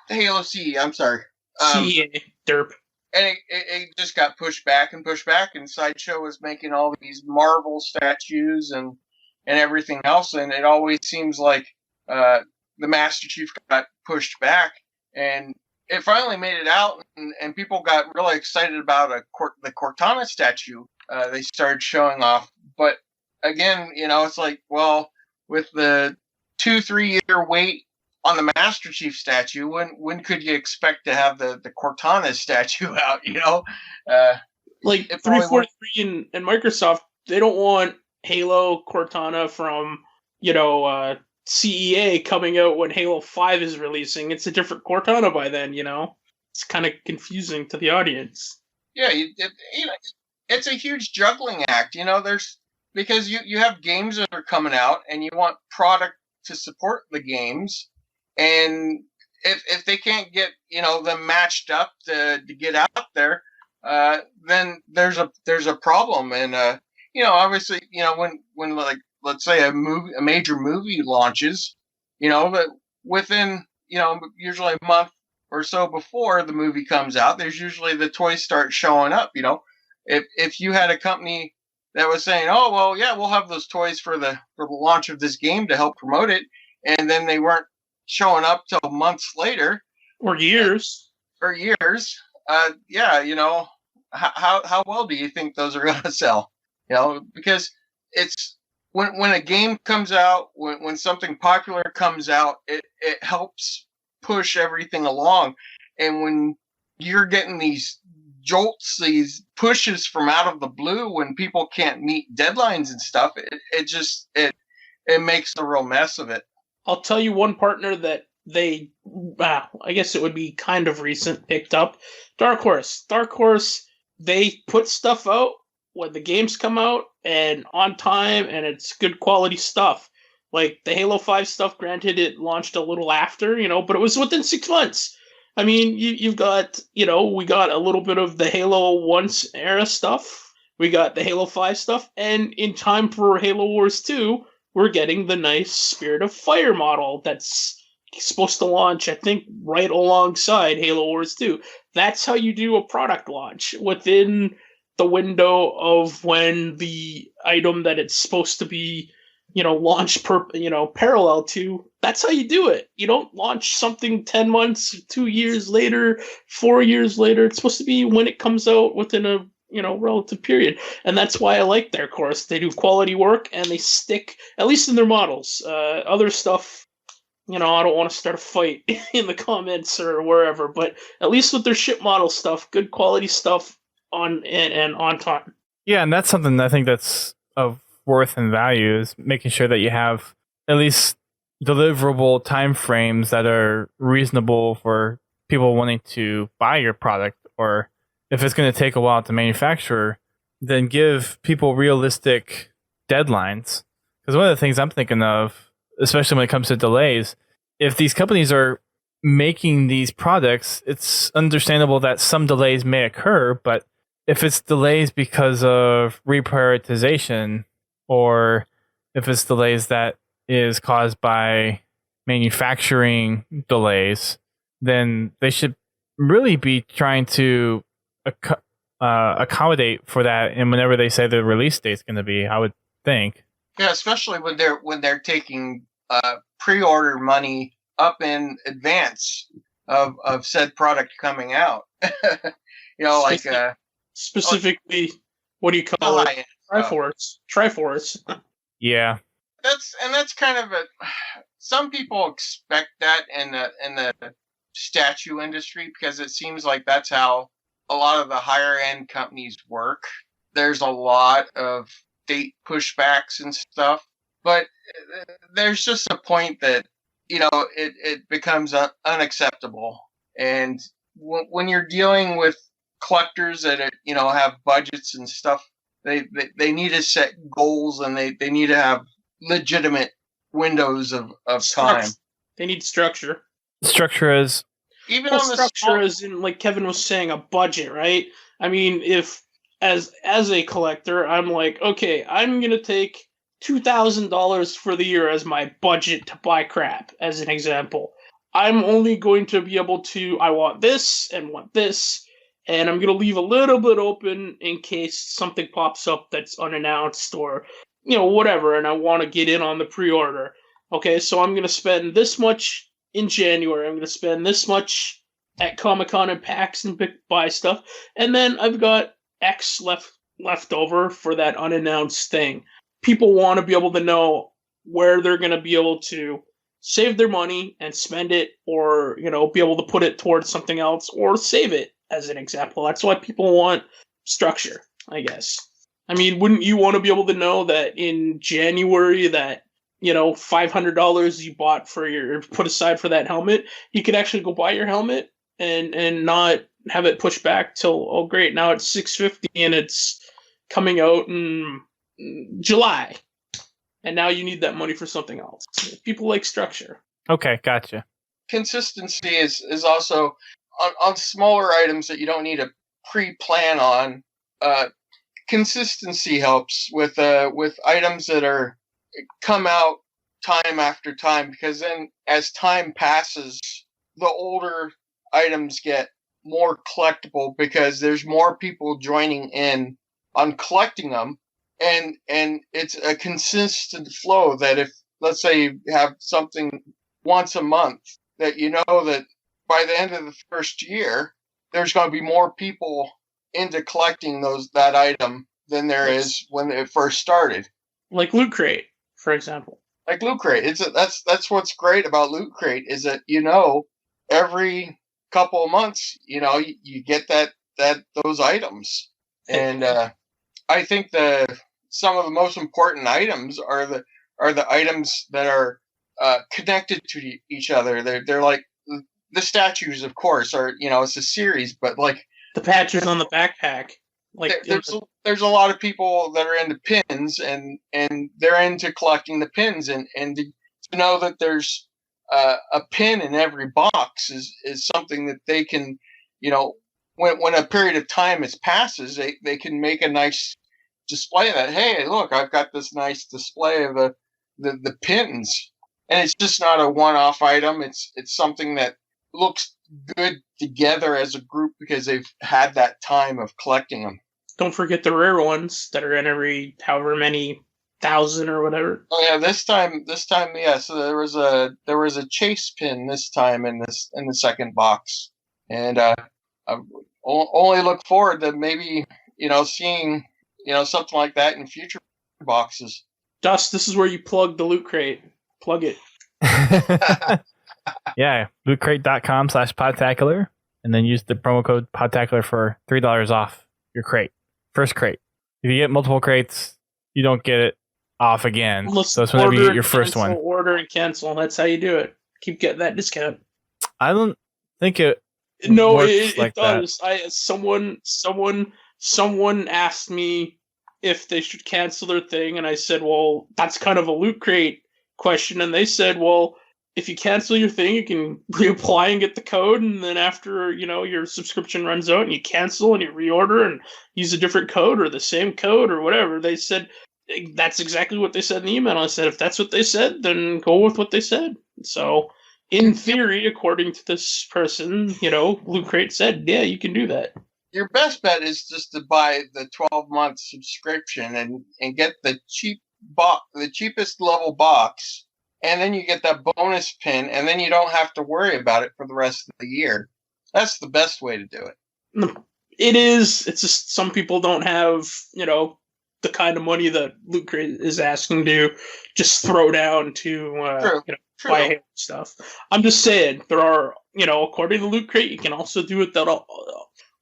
Speaker 4: Halo CE. I'm sorry.
Speaker 3: CE, derp.
Speaker 4: And it just got pushed back, and Sideshow was making all these Marvel statues and everything else, and it always seems like the Master Chief got pushed back, and it finally made it out, and people got really excited about the Cortana statue. They started showing off, but again, it's like, well, with the 2-3 year wait on the Master Chief statue, when could you expect to have the Cortana statue out?
Speaker 3: Like 343 and Microsoft, they don't want Halo Cortana from CEA coming out when Halo 5 is releasing. It's a different Cortana by then. It's kind of confusing to the audience.
Speaker 4: Yeah, it's a huge juggling act. There's because you have games that are coming out, and you want product to support the games. And if they can't get them matched up to get out there, then there's a problem. And obviously when like, let's say a major movie launches, that within usually a month or so before the movie comes out, there's usually the toys start showing up. If you had a company that was saying, oh well, yeah, we'll have those toys for the launch of this game to help promote it, and then they weren't showing up till months later
Speaker 3: or years.
Speaker 4: How well do you think those are going to sell? Because it's when a game comes out, when something popular comes out, it helps push everything along. And when you're getting these jolts, these pushes from out of the blue when people can't meet deadlines and stuff, it makes a real mess of it.
Speaker 3: I'll tell you one partner that they, I guess it would be kind of recent, picked up. Dark Horse. Dark Horse, they put stuff out when the games come out and on time, and it's good quality stuff. Like the Halo 5 stuff, granted, it launched a little after, but it was within 6 months. I mean, you've got, we got a little bit of the Halo 1 era stuff. We got the Halo 5 stuff. And in time for Halo Wars 2, we're getting the nice Spirit of Fire model that's supposed to launch, I think, right alongside Halo Wars 2. That's how you do a product launch within the window of when the item that it's supposed to be, launched parallel to. That's how you do it. You don't launch something 10 months, 2 years later, 4 years later. It's supposed to be when it comes out within a relative period. And that's why I like their course. They do quality work and they stick, at least in their models. Other stuff, I don't want to start a fight in the comments or wherever, but at least with their ship model stuff, good quality stuff on and on time.
Speaker 1: Yeah, and that's something I think that's of worth and value, is making sure that you have at least deliverable time frames that are reasonable for people wanting to buy your product. Or if it's going to take a while to manufacture, then give people realistic deadlines. Because one of the things I'm thinking of, especially when it comes to delays, if these companies are making these products, it's understandable that some delays may occur, but if it's delays because of reprioritization, or if it's delays that is caused by manufacturing delays, then they should really be trying to accommodate for that. And whenever they say the release date's going to be, I would think.
Speaker 4: Yeah, especially when they're taking pre-order money up in advance of said product coming out.
Speaker 3: Specifically, what do you call it? Triforce.
Speaker 1: Yeah.
Speaker 4: That's kind of some people expect that in the statue industry because it seems like that's how a lot of the higher end companies work. There's a lot of date pushbacks and stuff, but there's just a point that, it becomes unacceptable. And when you're dealing with collectors that have budgets and stuff, they need to set goals, and they need to have legitimate windows of time.
Speaker 3: They need structure.
Speaker 1: Structure is
Speaker 3: even on the structure, as in, like Kevin was saying, a budget, right? I mean, if as a collector, I'm like, okay, I'm gonna take $2,000 for the year as my budget to buy crap, as an example. I'm only going to be able to, I want this, and I'm going to leave a little bit open in case something pops up that's unannounced or, whatever, and I want to get in on the pre-order. Okay, so I'm going to spend this much in January, I'm going to spend this much at Comic-Con and PAX and buy stuff, and then I've got X left over for that unannounced thing. People want to be able to know where they're going to be able to save their money and spend it, or, be able to put it towards something else or save it, as an example. That's why people want structure, I guess. I mean, wouldn't you want to be able to know that in January that, $500 you bought put aside for that helmet, you could actually go buy your helmet and not have it pushed back till, oh great, now it's $650 and it's coming out in July, and now you need that money for something else. People like structure.
Speaker 1: Okay, gotcha.
Speaker 4: Consistency is also on smaller items that you don't need to pre-plan on. Consistency helps with items that are come out time after time, because then as time passes, the older items get more collectible because there's more people joining in on collecting them. And it's a consistent flow that if, let's say, you have something once a month, that that by the end of the first year, there's going to be more people into collecting that item than there is when it first started.
Speaker 3: Like Loot Crate, for example.
Speaker 4: Like Loot Crate. That's what's great about Loot Crate is that, every couple of months, you get those items. And I think some of the most important items are the items that are connected to each other. They're like the statues, of course, are it's a series, but like
Speaker 3: the patches on the backpack. Like
Speaker 4: there's a lot of people that are into pins, and they're into collecting the pins, and to know that there's a pin in every box is something that they can, when a period of time passes, they can make a nice display that, hey, look, I've got this nice display of the pins, and it's just not a one-off item. It's something that looks good together as a group because they've had that time of collecting them.
Speaker 3: Don't forget the rare ones that are in every however many thousand or whatever.
Speaker 4: Oh yeah, this time, yeah. So there was a chase pin this time in the second box, and I only look forward to maybe seeing something like that in future boxes.
Speaker 3: Dust, this is where you plug the Loot Crate. Plug it.
Speaker 1: Yeah, lootcrate.com/podtacular, and then use the promo code Podtacular for $3 off your crate. First crate. If you get multiple crates, you don't get it off again. So it's whenever you get your first one.
Speaker 3: Order and cancel. That's how you do it. Keep getting that discount.
Speaker 1: I don't think it.
Speaker 3: No,
Speaker 1: works
Speaker 3: it
Speaker 1: like
Speaker 3: does.
Speaker 1: That.
Speaker 3: Someone asked me if they should cancel their thing, and I said, well, that's kind of a Loot Crate question. And they said, well, if you cancel your thing, you can reapply and get the code, and then after your subscription runs out, and you cancel and you reorder and use a different code or the same code or whatever. They said that's exactly what they said in the email. I said, if that's what they said, then go with what they said. So, in theory, according to this person, Loot Crate said, yeah, you can do that.
Speaker 4: Your best bet is just to buy the 12-month subscription and get the cheapest level box. And then you get that bonus pin, and then you don't have to worry about it for the rest of the year. That's the best way to do it.
Speaker 3: It is. It's just some people don't have, the kind of money that Loot Crate is asking to just throw down to buy Halo stuff. I'm just saying, there are, according to Loot Crate, you can also do it that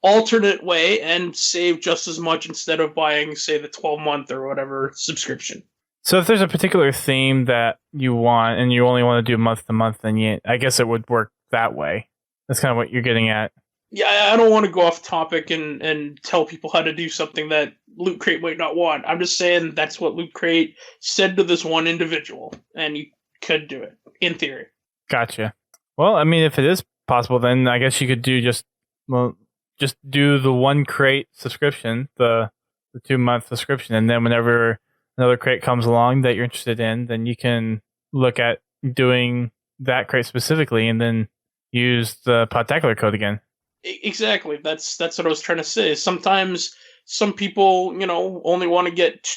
Speaker 3: alternate way and save just as much instead of buying, say, the 12-month or whatever subscription.
Speaker 1: So if there's a particular theme that you want and you only want to do month to month, then I guess it would work that way. That's kind of what you're getting at.
Speaker 3: Yeah, I don't want to go off topic and tell people how to do something that Loot Crate might not want. I'm just saying that's what Loot Crate said to this one individual, and you could do it, in theory.
Speaker 1: Gotcha. Well, I mean, if it is possible, then I guess you could do just do the one crate subscription, the 2-month subscription, and then whenever another crate comes along that you're interested in, then you can look at doing that crate specifically and then use the Podtacular code again.
Speaker 3: Exactly. That's what I was trying to say. Sometimes some people, only want to get,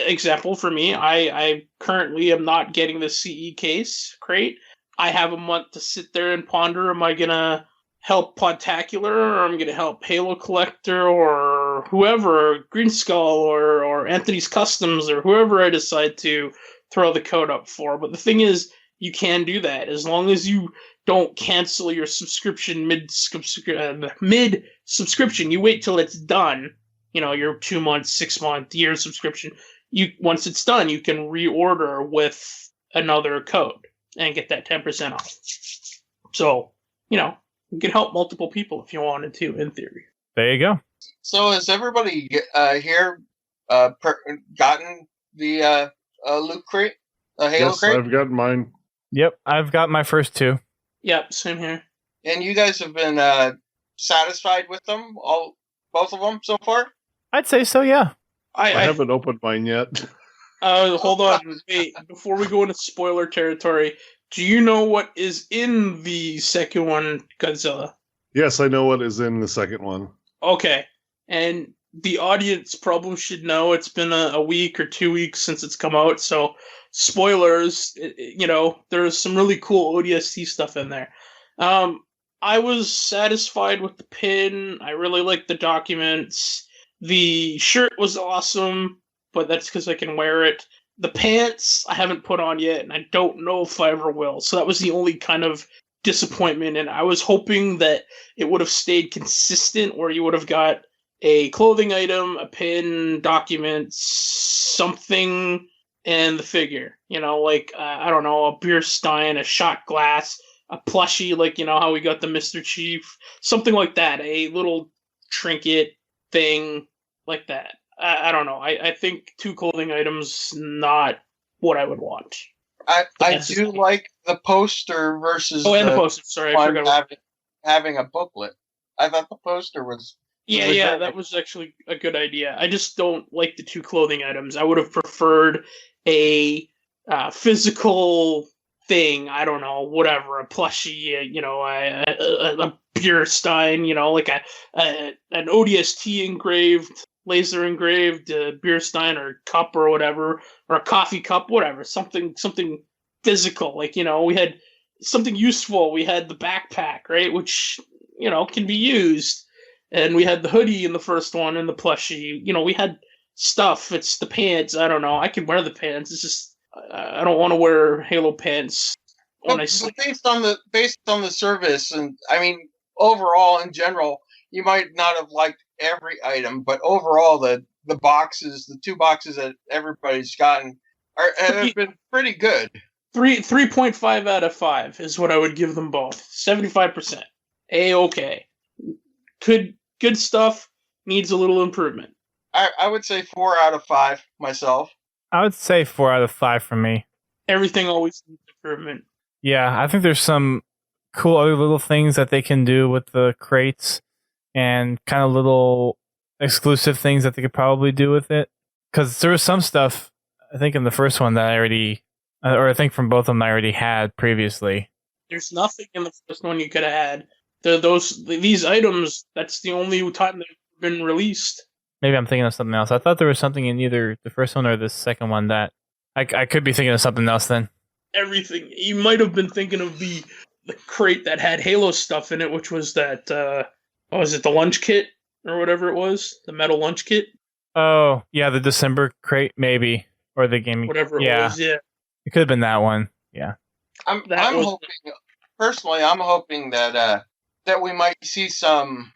Speaker 3: example for me, I currently am not getting the CE case crate. I have a month to sit there and ponder, am I going to help Podtacular, or I'm going to help Halo Collector, or whoever, Green Skull, or Anthony's Customs, or whoever I decide to throw the code up for. But the thing is, you can do that as long as you don't cancel your subscription mid subscription. You wait till it's done. Your 2 months, 6 month, year subscription. Once it's done, you can reorder with another code and get that 10% off. So, you can help multiple people if you wanted to, in theory.
Speaker 1: There you go.
Speaker 4: So has everybody here gotten the Loot Crate? Halo Crate?
Speaker 2: I've got mine.
Speaker 1: Yep, I've got my first 2.
Speaker 3: Yep, same here.
Speaker 4: And you guys have been satisfied with them, both of them so far?
Speaker 1: I'd say so, yeah.
Speaker 2: I haven't opened mine yet.
Speaker 3: Hold on. Wait, before we go into spoiler territory, do you know what is in the second one, Godzilla?
Speaker 2: Yes, I know what is in the second one.
Speaker 3: Okay. And the audience probably should know it's been a week or 2 weeks since it's come out, so spoilers, there's some really cool ODST stuff in there. I was satisfied with the pin. I really liked the documents. The shirt was awesome, but that's because I can wear it. The pants I haven't put on yet, and I don't know if I ever will. So that was the only kind of disappointment, and I was hoping that it would have stayed consistent, where you would have got a clothing item, a pin, documents, something, and the figure. I don't know, a beer stein, a shot glass, a plushie, how we got the Mr. Chief, something like that, a little trinket thing like that. I don't know. I think 2 clothing items, not what I would want.
Speaker 4: I do like the poster versus
Speaker 3: the poster. Sorry, I forgot.
Speaker 4: Having a booklet. I thought the poster was...
Speaker 3: Yeah, that was actually a good idea. I just don't like the 2 clothing items. I would have preferred a physical thing. I don't know, whatever, a plushie, a beer stein, like an ODST engraved, laser engraved beer stein or cup or whatever, or a coffee cup, whatever, something physical. We had something useful. We had the backpack, right, which can be used. And we had the hoodie in the first one and the plushie. We had stuff. It's the pants. I don't know. I can wear the pants. It's just I don't want to wear Halo pants when I sleep.
Speaker 4: Based on the service, and I mean overall in general, you might not have liked every item, but overall the boxes, the 2 boxes that everybody's gotten have been pretty good.
Speaker 3: 3.5 out of 5 is what I would give them both. 75%. A-okay. Good stuff, needs a little improvement.
Speaker 4: I would say 4 out of 5 myself.
Speaker 1: I would say 4 out of 5 for me.
Speaker 3: Everything always needs improvement.
Speaker 1: Yeah, I think there's some cool other little things that they can do with the crates and kind of little exclusive things that they could probably do with it. Because there was some stuff, I think, in the first one that I think from both of them I already had previously.
Speaker 3: There's nothing in the first one you could have had. These items, that's the only time they've been released.
Speaker 1: Maybe I'm thinking of something else. I thought there was something in either the first one or the second one that I could be thinking of something else then.
Speaker 3: Everything. You might have been thinking of the crate that had Halo stuff in it, which was that, was it the lunch kit or whatever it was? The metal lunch kit?
Speaker 1: Oh, yeah, the December crate maybe. Or the gaming.
Speaker 3: Whatever it was, yeah.
Speaker 1: It could have been that one. Yeah.
Speaker 4: I'm hoping personally. I'm hoping that that we might see some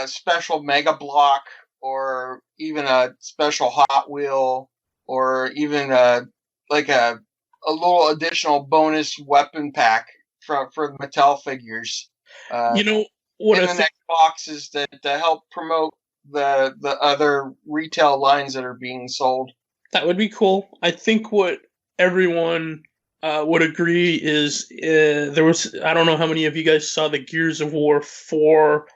Speaker 4: special Mega Block, or even a special Hot Wheel, or even like a little additional bonus weapon pack for the Mattel figures.
Speaker 3: You know what
Speaker 4: in
Speaker 3: I
Speaker 4: the
Speaker 3: think?
Speaker 4: next boxes that to help promote the other retail lines that are being sold.
Speaker 3: That would be cool. I think what everyone would agree is there was, I don't know how many of you guys saw the Gears of War 4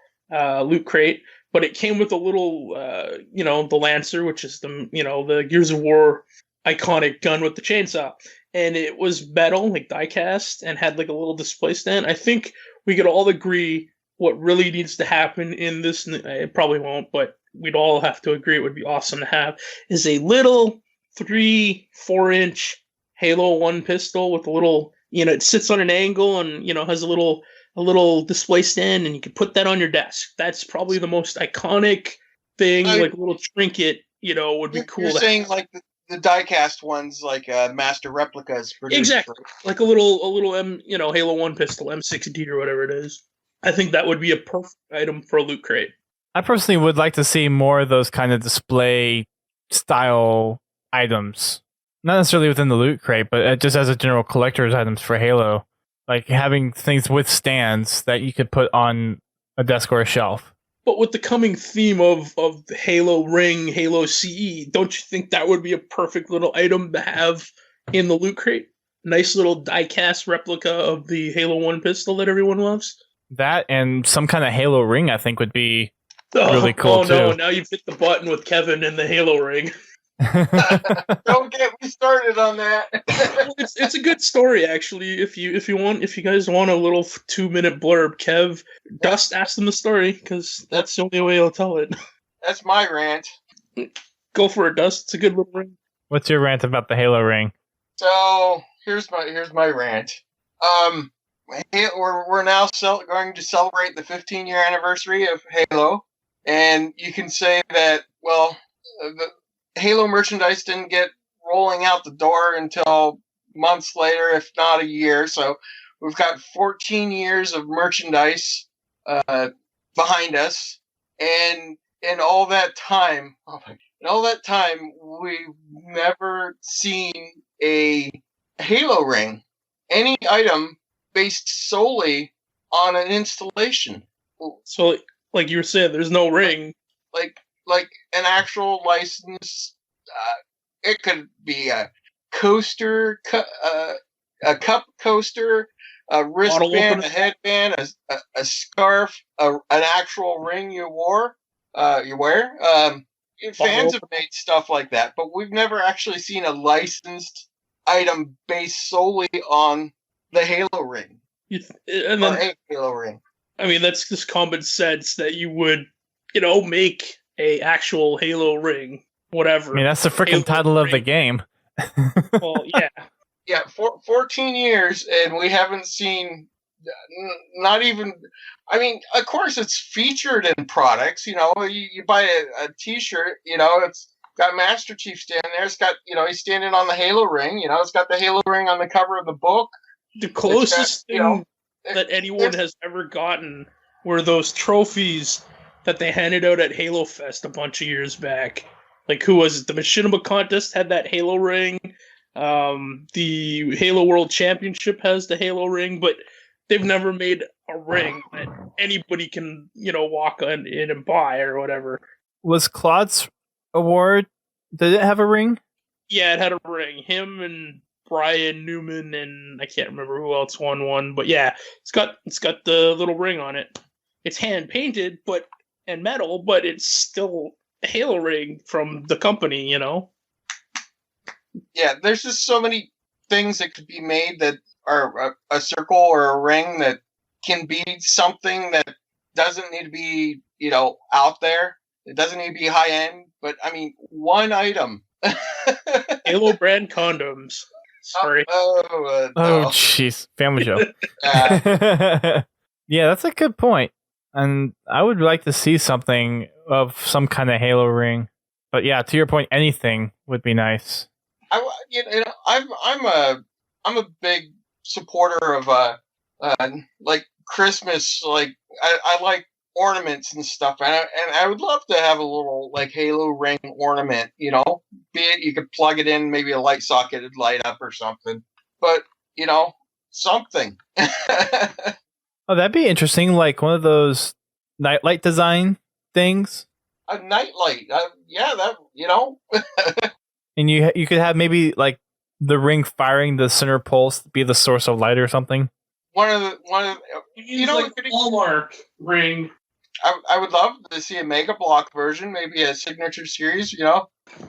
Speaker 3: loot crate, but it came with a little, the Lancer, which is the Gears of War iconic gun with the chainsaw. And it was metal, like die cast, and had like a little display stand. I think we could all agree what really needs to happen in this, it probably won't, but we'd all have to agree it would be awesome to have, is a little 3-4 inch Halo 1 pistol with a little, it sits on an angle and, has a little display stand, and you can put that on your desk. That's probably the most iconic thing, like a little trinket, would be cool.
Speaker 4: You're saying like the die-cast ones, like master replicas.
Speaker 3: Exactly. Like a little Halo 1 pistol, M60 or whatever it is. I think that would be a perfect item for a loot crate.
Speaker 1: I personally would like to see more of those kind of display style items. Not necessarily within the loot crate, but just as a general collector's items for Halo. Like having things with stands that you could put on a desk or a shelf.
Speaker 3: But with the coming theme of Halo Ring, Halo CE, don't you think that would be a perfect little item to have in the loot crate? Nice little die-cast replica of the Halo 1 pistol that everyone loves?
Speaker 1: That and some kind of Halo ring, I think, would be really cool too.
Speaker 3: Oh no, now you've hit the button with Kevin and the Halo ring.
Speaker 4: Don't get me started on that.
Speaker 3: It's a good story, actually. If you guys want a little 2-minute blurb, Kev, Dust asked them the story, because that's the only way I'll tell it.
Speaker 4: That's my rant.
Speaker 3: Go for it, Dust. It's a good little ring.
Speaker 1: What's your rant about the Halo ring?
Speaker 4: So here's my rant. We're now going to celebrate the 15-year anniversary of Halo, and you can say that, well, the Halo merchandise didn't get rolling out the door until months later, if not a year. So we've got 14 years of merchandise behind us, and in all that time, we've never seen a Halo ring, any item based solely on an installation.
Speaker 3: So, like you were saying, there's no ring.
Speaker 4: Like an actual license. It could be a coaster, a cup coaster, a wristband, a headband, a scarf, an actual ring you wear. Fans have made stuff like that, but we've never actually seen a licensed item based solely on the Halo ring. Halo ring.
Speaker 3: I mean, that's just common sense that you would, make a actual Halo ring, whatever.
Speaker 1: I mean, that's the freaking title of the game.
Speaker 3: Well, yeah.
Speaker 4: Yeah, 14 years, and we haven't seen, not even, I mean, of course it's featured in products, you buy a t-shirt, it's got Master Chief standing there, it's got, he's standing on the Halo ring, it's got the Halo ring on the cover of the book.
Speaker 3: The closest thing that anyone has ever gotten were those trophies that they handed out at Halo Fest a bunch of years back. Like, who was it? The Machinima Contest had that Halo ring. The Halo World Championship has the Halo ring, but they've never made a ring that anybody can, walk in and buy or whatever.
Speaker 1: Was Claude's award, did it have a ring?
Speaker 3: Yeah, it had a ring. Him and Brian Newman and I can't remember who else won one, but yeah, it's got the little ring on it. It's hand painted, and metal, but it's still a Halo ring from the company,
Speaker 4: Yeah, there's just so many things that could be made that are a circle or a ring that can be something that doesn't need to be, out there. It doesn't need to be high end, but I mean, one item.
Speaker 3: Halo brand condoms. Sorry.
Speaker 1: Oh, jeez. Family show. Yeah, that's a good point. And I would like to see something of some kind of Halo ring. But yeah, to your point, anything would be nice.
Speaker 4: I'm a big supporter of like Christmas. Like I like ornaments and stuff, and I would love to have a little like Halo ring ornament. You know, be it you could plug it in, maybe a light socket would light up or something. But you know, something.
Speaker 1: Oh, that'd be interesting. Like one of those nightlight design things.
Speaker 4: A nightlight, yeah, that you know.
Speaker 1: And you could have maybe like the ring firing the center pulse be the source of light or something.
Speaker 4: One of the, you know,
Speaker 3: like Hallmark ring.
Speaker 4: I would love to see a Mega Block version, maybe a signature series. You know,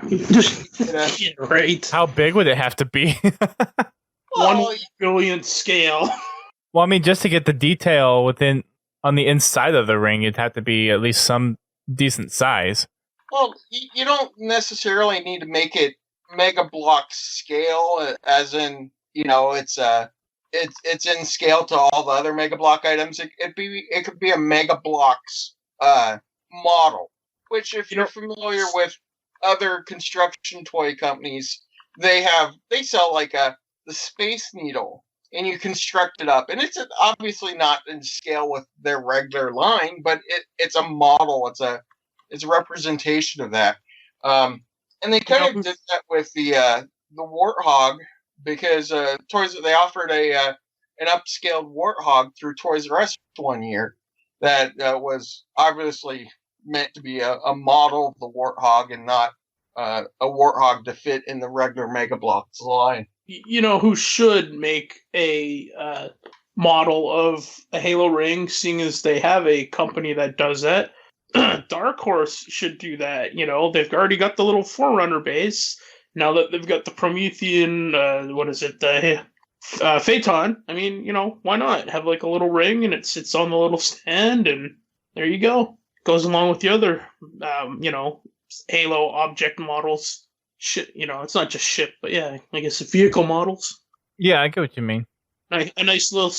Speaker 3: Yeah, right.
Speaker 1: How big would it have to be?
Speaker 4: well,
Speaker 3: 1 billionth scale.
Speaker 1: Well, I mean, just to get the detail on the inside of the ring, it'd have to be at least some decent size.
Speaker 4: well, you don't necessarily need to make it Mega Block scale, as in you know it's in scale to all the other Mega Block items. It could be a Mega Blocks model, which if you're familiar with other construction toy companies, they sell like the Space Needle, and you construct it up, and it's obviously not in scale with their regular line, but it's a model. It's a representation of that. And they kind of did that with the Warthog, because they offered an upscaled Warthog through Toys R Us one year that was obviously meant to be a model of the Warthog and not a Warthog to fit in the regular Mega Bloks line.
Speaker 3: You know who should make a model of a Halo ring, seeing as they have a company that does that? Dark Horse should do that. You know, they've already got the little Forerunner base. Now that they've got the Promethean, Phaeton, I mean, you know, why not? Have like a little ring and it sits on the little stand, and there you go. Goes along with the other, Halo object models. Shit, you know, it's not just ship, but yeah, I guess vehicle models.
Speaker 1: Yeah, I get what you mean.
Speaker 3: A nice little.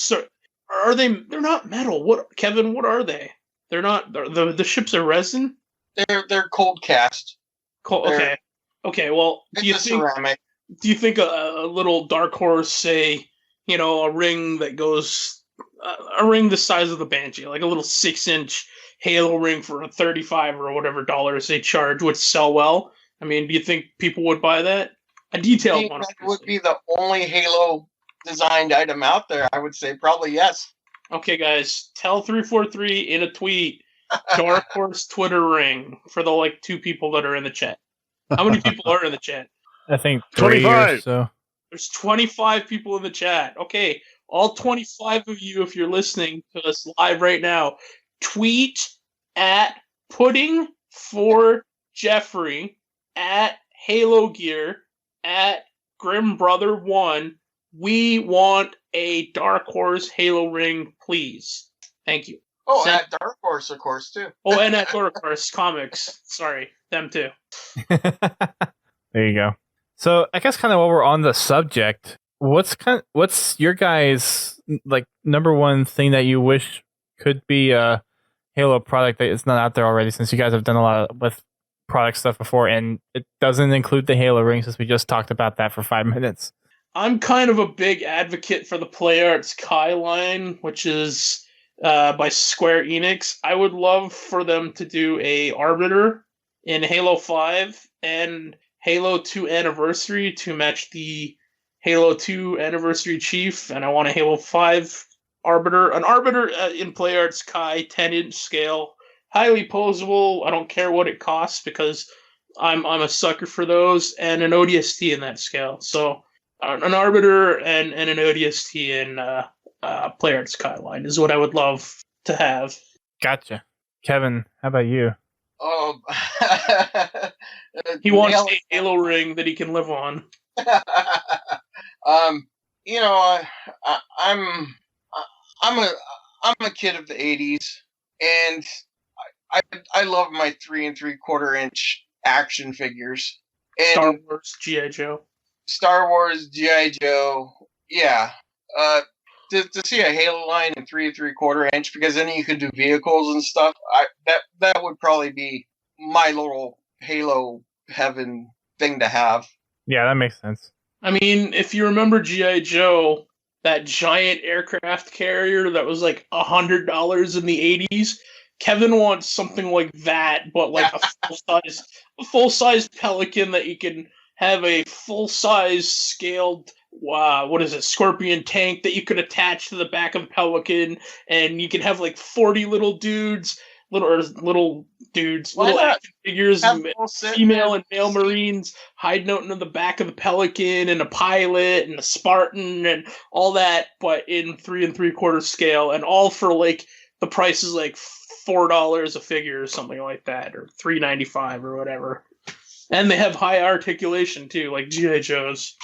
Speaker 3: Are they? They're not metal. What, Kevin? What are they? They're not. The ships are resin.
Speaker 4: They're cold cast.
Speaker 3: Okay. Okay. Well, do you think
Speaker 4: ceramic?
Speaker 3: Do you think a little Dark Horse, say, you know, a ring that goes a ring the size of the Banshee, like a little 6-inch Halo ring for $35 or whatever dollars they charge, would sell well? I mean, do you think people would buy that? A detailed one.
Speaker 4: That would be the only Halo designed item out there. I would say probably yes.
Speaker 3: Okay, guys, tell 343 in a tweet, Dark Horse Twitter ring for the like 2 people that are in the chat. How many people are in the chat?
Speaker 1: I think 3 or
Speaker 2: 25.
Speaker 1: so.
Speaker 3: There's 25 people in the chat. Okay, all 25 of you, if you're listening to us live right now, tweet at Pudding for Jeffrey, at Halo Gear, at Grim Brother 1. We want a Dark Horse Halo ring, please. Thank you.
Speaker 4: Oh, at Dark Horse, of course, too.
Speaker 3: Oh, and at Dark Horse Comics. Sorry, them too.
Speaker 1: There you go. So I guess kind of while we're on the subject, what's your guys' like number one thing that you wish could be a Halo product that is not out there already? Since you guys have done a lot with product stuff before, and it doesn't include the Halo ring, since we just talked about that for 5 minutes.
Speaker 3: I'm kind of a big advocate for the PlayArts Kai line, which is by Square Enix. I would love for them to do a Arbiter in Halo 5 and Halo 2 Anniversary to match the Halo 2 Anniversary Chief, and I want a Halo 5 Arbiter. An Arbiter in PlayArts Kai, 10-inch scale, highly posable. I don't care what it costs because I'm a sucker for those, and an ODST in that scale. So an Arbiter and an ODST in PlayArts Kai line is what I would love to have.
Speaker 1: Gotcha. Kevin, how about you?
Speaker 4: Oh,
Speaker 3: He wants a Halo ring that he can live on.
Speaker 4: You know, I'm a kid of the '80s, and I love my 3 3/4-inch action figures. And
Speaker 3: Star Wars, G.I. Joe.
Speaker 4: Star Wars, G.I. Joe, yeah. To see a Halo line in 3 3/4-inch, because then you could do vehicles and stuff. That would probably be my little Halo heaven thing to have.
Speaker 1: Yeah, that makes sense.
Speaker 3: I mean, if you remember G.I. Joe, that giant aircraft carrier that was like $100 in the 80s. Kevin wants something like that, but like a full size Pelican that you can have a full size scaled Scorpion tank that you could attach to the back of the Pelican, and you can have like 40 little dudes, little action figures, female and male Marines hiding out in the back of the Pelican, and a pilot and a Spartan and all that, but in 3 3/4 scale, and all for like the price is like $4 a figure or something like that, or $3.95 or whatever. And they have high articulation too, like G.I. Joes.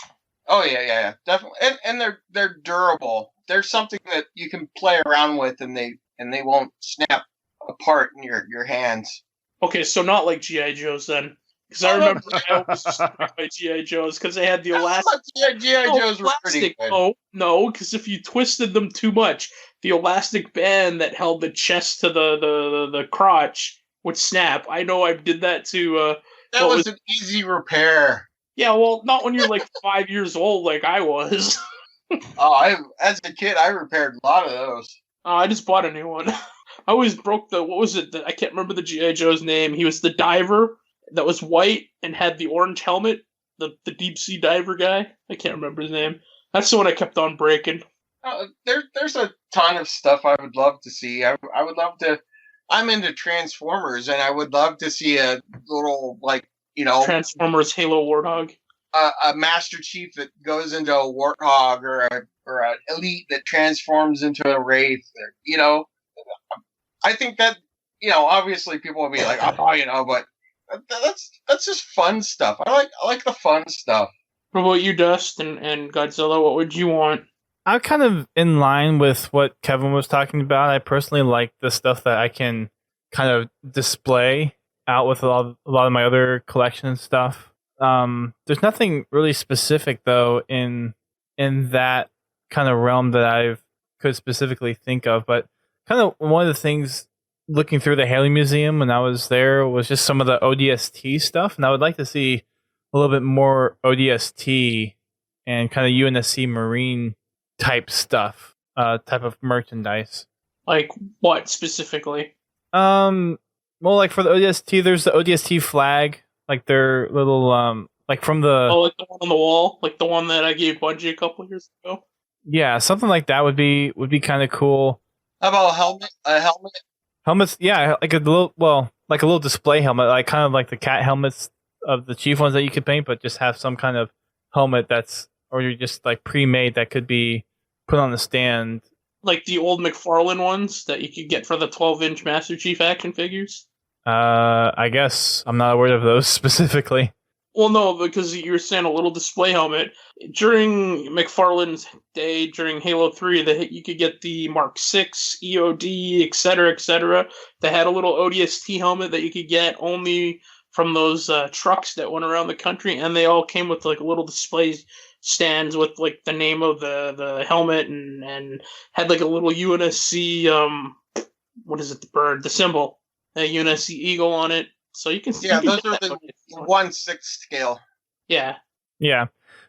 Speaker 4: Oh yeah, definitely. And they're durable. They're something that you can play around with, and they won't snap apart in your hands.
Speaker 3: Okay, so not like G.I. Joes then. Because I remember I always used to buy G.I. Joes because they had the elastic.
Speaker 4: G.I. Joes were pretty good.
Speaker 3: No, because if you twisted them too much, the elastic band that held the chest to the crotch would snap. I know I did that to.
Speaker 4: That was an easy repair.
Speaker 3: Yeah, well, not when you're like 5 years old, like I was.
Speaker 4: As a kid, I repaired a lot of those.
Speaker 3: I just bought a new one. I always broke what was it? I can't remember the G.I. Joe's name. He was the diver that was white and had the orange helmet, the deep sea diver guy. I can't remember his name. That's the one I kept on breaking.
Speaker 4: There's a ton of stuff I would love to see. I would love to. I'm into Transformers, and I would love to see a little,
Speaker 3: Transformers Halo Warthog.
Speaker 4: A Master Chief that goes into a Warthog, or an Elite that transforms into a Wraith. I think that, obviously people will be like, but that's just fun stuff. I like the fun stuff.
Speaker 3: What about you, Dust and Godzilla? What would you want?
Speaker 1: I'm kind of in line with what Kevin was talking about. I personally like the stuff that I can kind of display out with a lot of my other collection stuff. There's nothing really specific though in that kind of realm that I could specifically think of. But kind of one of the things looking through the Haley Museum when I was there was just some of the ODST stuff, and I would like to see a little bit more ODST and kind of UNSC Marine type stuff, type of merchandise.
Speaker 3: Like what specifically?
Speaker 1: Well, like for the ODST, there's the ODST flag, like their little, like from the...
Speaker 3: Oh, like the one on the wall? Like the one that I gave Bungie a couple years ago?
Speaker 1: Yeah, something like that would be kind of cool.
Speaker 4: How about a helmet?
Speaker 1: Helmets, yeah, like a little display helmet, like kind of like the cat helmets of the Chief ones that you could paint, but just have some kind of helmet or you're just like pre-made that could be put on the stand.
Speaker 3: Like the old McFarlane ones that you could get for the 12-inch Master Chief action figures?
Speaker 1: I guess I'm not aware of those specifically.
Speaker 3: Well, no, because you were saying a little display helmet. During McFarlane's day, during Halo 3, you could get the Mark 6, EOD, etc. They had a little ODST helmet that you could get only from those trucks that went around the country, and they all came with like a little display stands with like the name of the helmet and had like a little UNSC the bird, the symbol, a UNSC eagle on it. So you can
Speaker 4: those are the 1/6 scale.
Speaker 3: Yeah,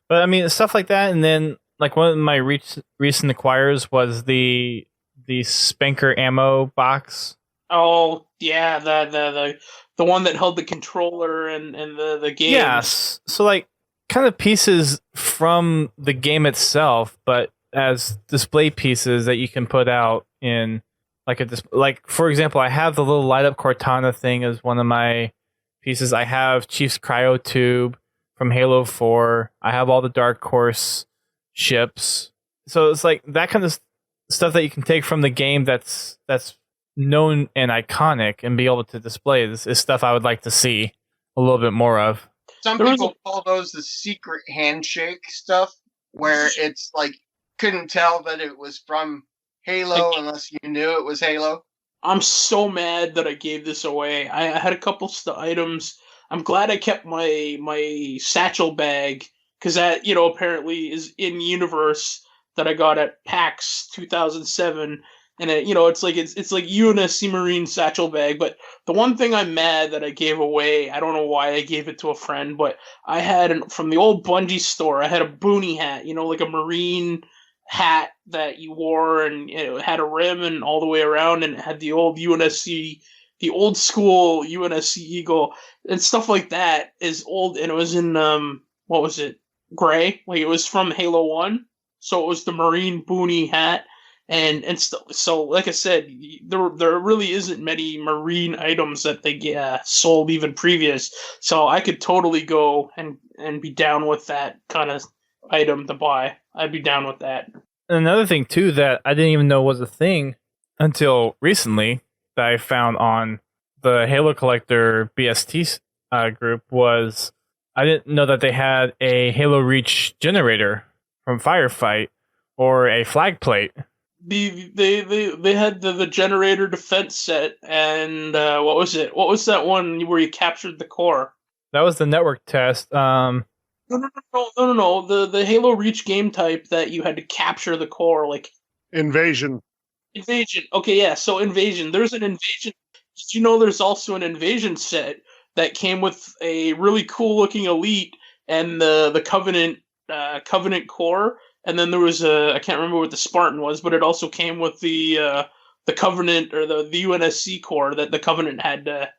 Speaker 1: but I mean stuff like that, and then like one of my recent acquires was the Spanker ammo box.
Speaker 3: Oh yeah, the one that held the controller and the game.
Speaker 1: Yes, so like kind of pieces from the game itself, but as display pieces that you can put out in like for example, I have the little light up Cortana thing as one of my pieces. I have Chief's cryo tube from Halo 4. I have all the Dark Horse ships. So it's like that kind of stuff that you can take from the game that's known and iconic and be able to display. This is stuff I would like to see a little bit more of.
Speaker 4: Some people call those the secret handshake stuff, where it's like couldn't tell that it was from Halo unless you knew it was Halo.
Speaker 3: I'm so mad that I gave this away. I had a couple items. I'm glad I kept my satchel bag, because that, apparently is in universe, that I got at PAX 2007. And it's like UNSC Marine satchel bag. But the one thing I'm mad that I gave away, I don't know why I gave it to a friend, but I had from the old Bungie store, I had a boonie hat, like a Marine hat that you wore, and it had a rim and all the way around, and it had the old UNSC, the old school UNSC eagle and stuff like that is old, and it was in what was it, gray, like it was from Halo 1, so it was the Marine boonie hat. So like I said, there really isn't many Marine items that they get sold even previous. So I could totally go and be down with that kind of item to buy. I'd be down with that.
Speaker 1: Another thing too that I didn't even know was a thing until recently that I found on the Halo Collector BST group was I didn't know that they had a Halo Reach generator from Firefight or a flag plate.
Speaker 3: They had the generator defense set, and what was it? What was that one where you captured the core?
Speaker 1: That was the network test.
Speaker 3: No. The Halo Reach game type that you had to capture the core, like
Speaker 2: Invasion.
Speaker 3: Invasion. Okay, yeah. So Invasion. There's an Invasion. Did you know there's also an Invasion set that came with a really cool looking Elite and the Covenant core, and then there was I can't remember what the Spartan was, but it also came with the Covenant or the UNSC core that the Covenant had to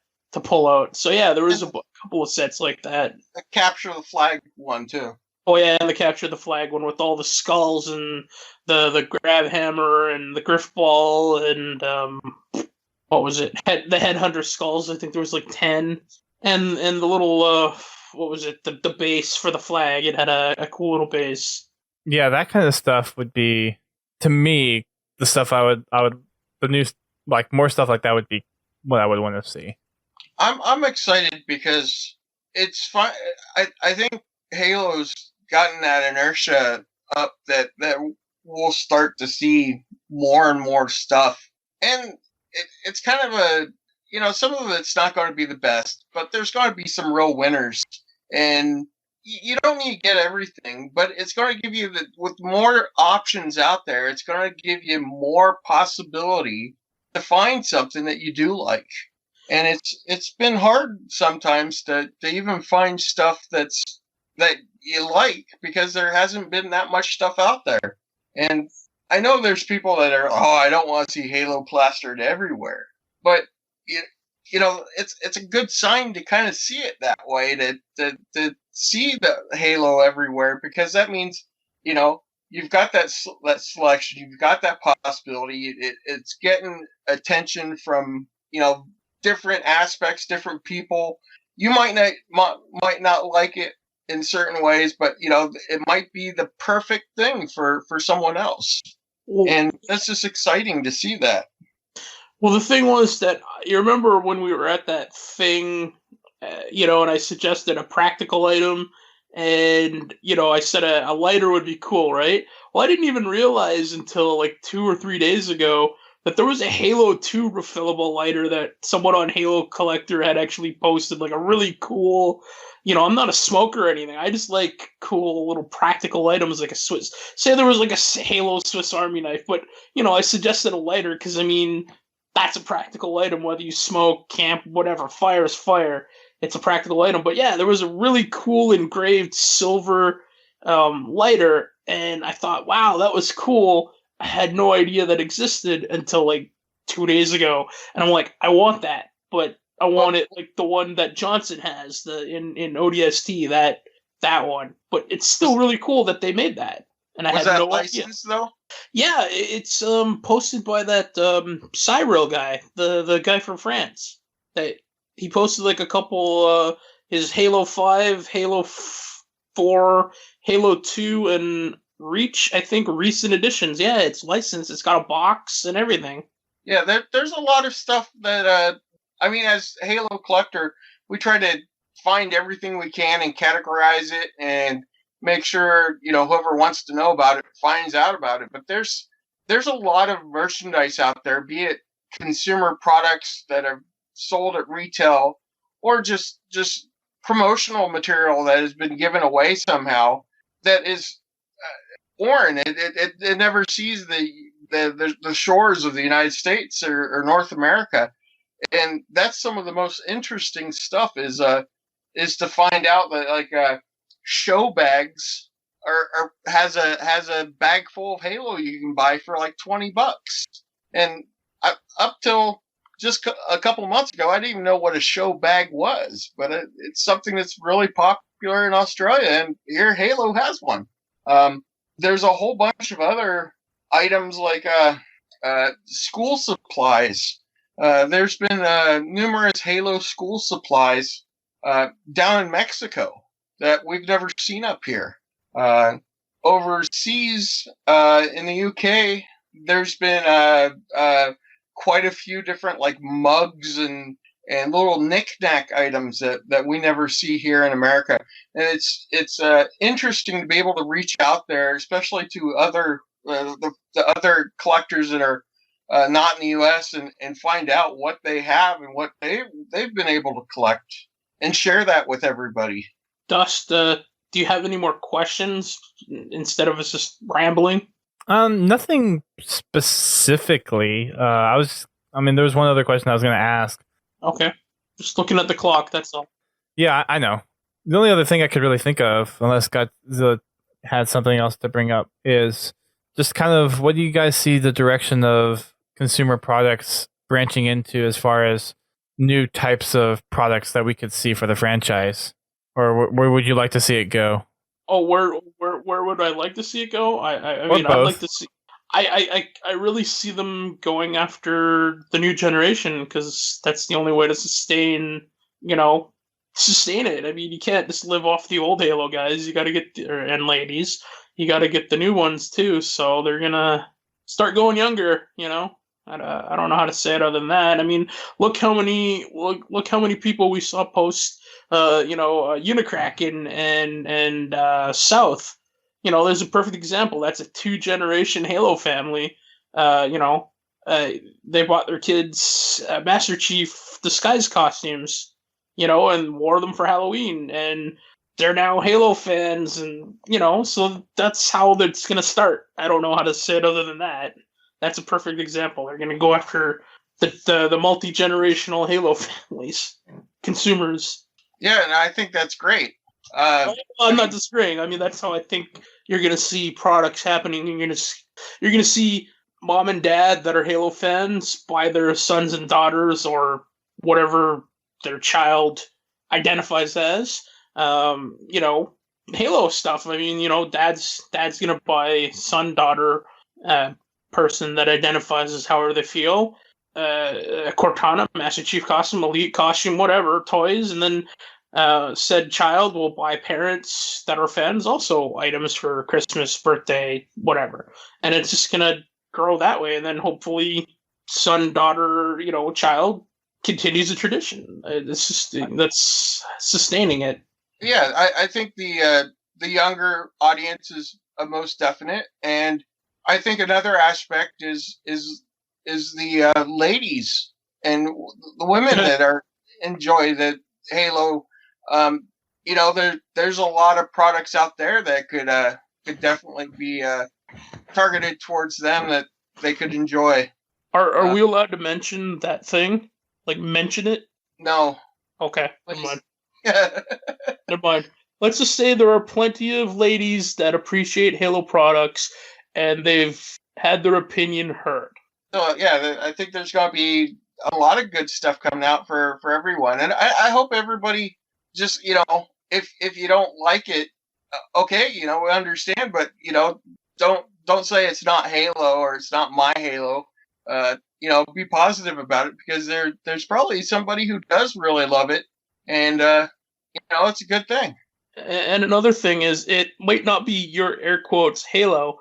Speaker 3: pull out. So yeah, there was a couple of sets like that.
Speaker 4: The capture the flag one too.
Speaker 3: Oh yeah, and the capture the flag one with all the skulls and the grab hammer and the griff ball and what was it? The headhunter skulls. I think there was like 10, and the little what was it? The base for the flag. It had a cool little base.
Speaker 1: Yeah, that kind of stuff would be, to me, the stuff I would the new, like more stuff like that would be what I would want to see.
Speaker 4: I'm excited because it's fun. I think Halo's gotten that inertia up that we'll start to see more and more stuff, and it's kind of a, some of it's not going to be the best, but there's going to be some real winners, and you don't need to get everything, but it's going to give you with more options out there, it's going to give you more possibility to find something that you do like. And it's been hard sometimes to even find stuff that you like, because there hasn't been that much stuff out there. And I know there's people that are, I don't want to see Halo plastered everywhere, but it's a good sign to kind of see it that way, to see the Halo everywhere, because that means you've got that selection, you've got that possibility. It's getting attention from different aspects, different people. You might not like it in certain ways, but it might be the perfect thing for someone else. Well, and that's just exciting to see that.
Speaker 3: Well, the thing was that you remember when we were at that thing, and I suggested a practical item, and I said a lighter would be cool, right? Well, I didn't even realize until like 2 or 3 days ago that there was a Halo 2 refillable lighter that someone on Halo Collector had actually posted, like a really cool, I'm not a smoker or anything. I just like cool little practical items, like say there was like a Halo Swiss Army knife, but, I suggested a lighter because, that's a practical item, whether you smoke, camp, whatever. Fire is fire. It's a practical item. But yeah, there was a really cool engraved silver lighter, and I thought, wow, that was cool. I had no idea that existed until like 2 days ago, and I'm like, I want that, but I want it like the one that Johnson has, in ODST, that one. But it's still really cool that they made that, and I had no
Speaker 4: licensed
Speaker 3: idea.
Speaker 4: Though?
Speaker 3: Yeah, it's posted by that Cyril guy, the guy from France. That he posted like a couple his Halo 5, Halo 4, Halo 2, and Reach, I think, recent editions. Yeah, it's licensed. It's got a box and everything.
Speaker 4: Yeah, there's a lot of stuff that as Halo Collector, we try to find everything we can and categorize it and make sure whoever wants to know about it finds out about it. But there's a lot of merchandise out there, be it consumer products that are sold at retail or just promotional material that has been given away somehow, that is foreign. It never sees the shores of the United States or North America, and that's some of the most interesting stuff is to find out that show bags or has a bag full of Halo you can buy for like $20. And up till just a couple of months ago, I didn't even know what a show bag was, but it's something that's really popular in Australia, and here Halo has one. There's a whole bunch of other items like school supplies. There's been numerous Halo school supplies down in Mexico that we've never seen up here. Overseas in the UK, there's been quite a few different like mugs and little knick-knack items that we never see here in America. And it's interesting to be able to reach out there, especially to other the other collectors that are not in the U.S. and find out what they have and what they've been able to collect and share that with everybody.
Speaker 3: Dust, do you have any more questions instead of us just rambling?
Speaker 1: Nothing specifically. There was one other question I was going to ask.
Speaker 3: Okay. Just looking at the clock, that's all.
Speaker 1: Yeah, I know. The only other thing I could really think of, unless Godzilla had something else to bring up, is just kind of what do you guys see the direction of consumer products branching into as far as new types of products that we could see for the franchise? Or where would you like to see it go?
Speaker 3: Oh, where would I like to see it go? I mean,
Speaker 1: both.
Speaker 3: I'd like to see. I really see them going after the new generation because that's the only way to sustain it. I mean, you can't just live off the old Halo guys. You got to get and ladies. You got to get the new ones too. So they're gonna start going younger. I don't know how to say it other than that. I mean, look how many people we saw post. Unicrack and South. There's a perfect example. That's a 2-generation Halo family. They bought their kids Master Chief disguise costumes, and wore them for Halloween, and they're now Halo fans, and so that's how it's gonna start. I don't know how to say it other than that. That's a perfect example. They're gonna go after the multi-generational Halo families, consumers.
Speaker 4: Yeah, and I think that's great.
Speaker 3: I'm not disagreeing. I mean, that's how I think you're going to see products happening. You're going to see mom and dad that are Halo fans buy their sons and daughters or whatever their child identifies as, Halo stuff. I mean, dad's going to buy son, daughter, person that identifies as however they feel. A Cortana, Master Chief costume, Elite costume, whatever, toys, and then said child will buy parents that are fans also items for Christmas, birthday, whatever. And it's just going to grow that way. And then hopefully son, daughter, child continues the tradition. That's sustaining it.
Speaker 4: Yeah, I think the younger audience is a most definite. And I think another aspect is the ladies and the women that enjoy the Halo. There's a lot of products out there that could definitely be targeted towards them that they could enjoy.
Speaker 3: Are we allowed to mention that thing? Like mention it?
Speaker 4: No.
Speaker 3: Okay, never mind. Never mind. Let's just say there are plenty of ladies that appreciate Halo products, and they've had their opinion heard.
Speaker 4: So yeah, I think there's going to be a lot of good stuff coming out for everyone, and I hope everybody just if you don't like it, okay, we understand, but don't say it's not Halo or it's not my Halo. Be positive about it because there's probably somebody who does really love it, and it's a good thing.
Speaker 3: And another thing is, it might not be your air quotes Halo,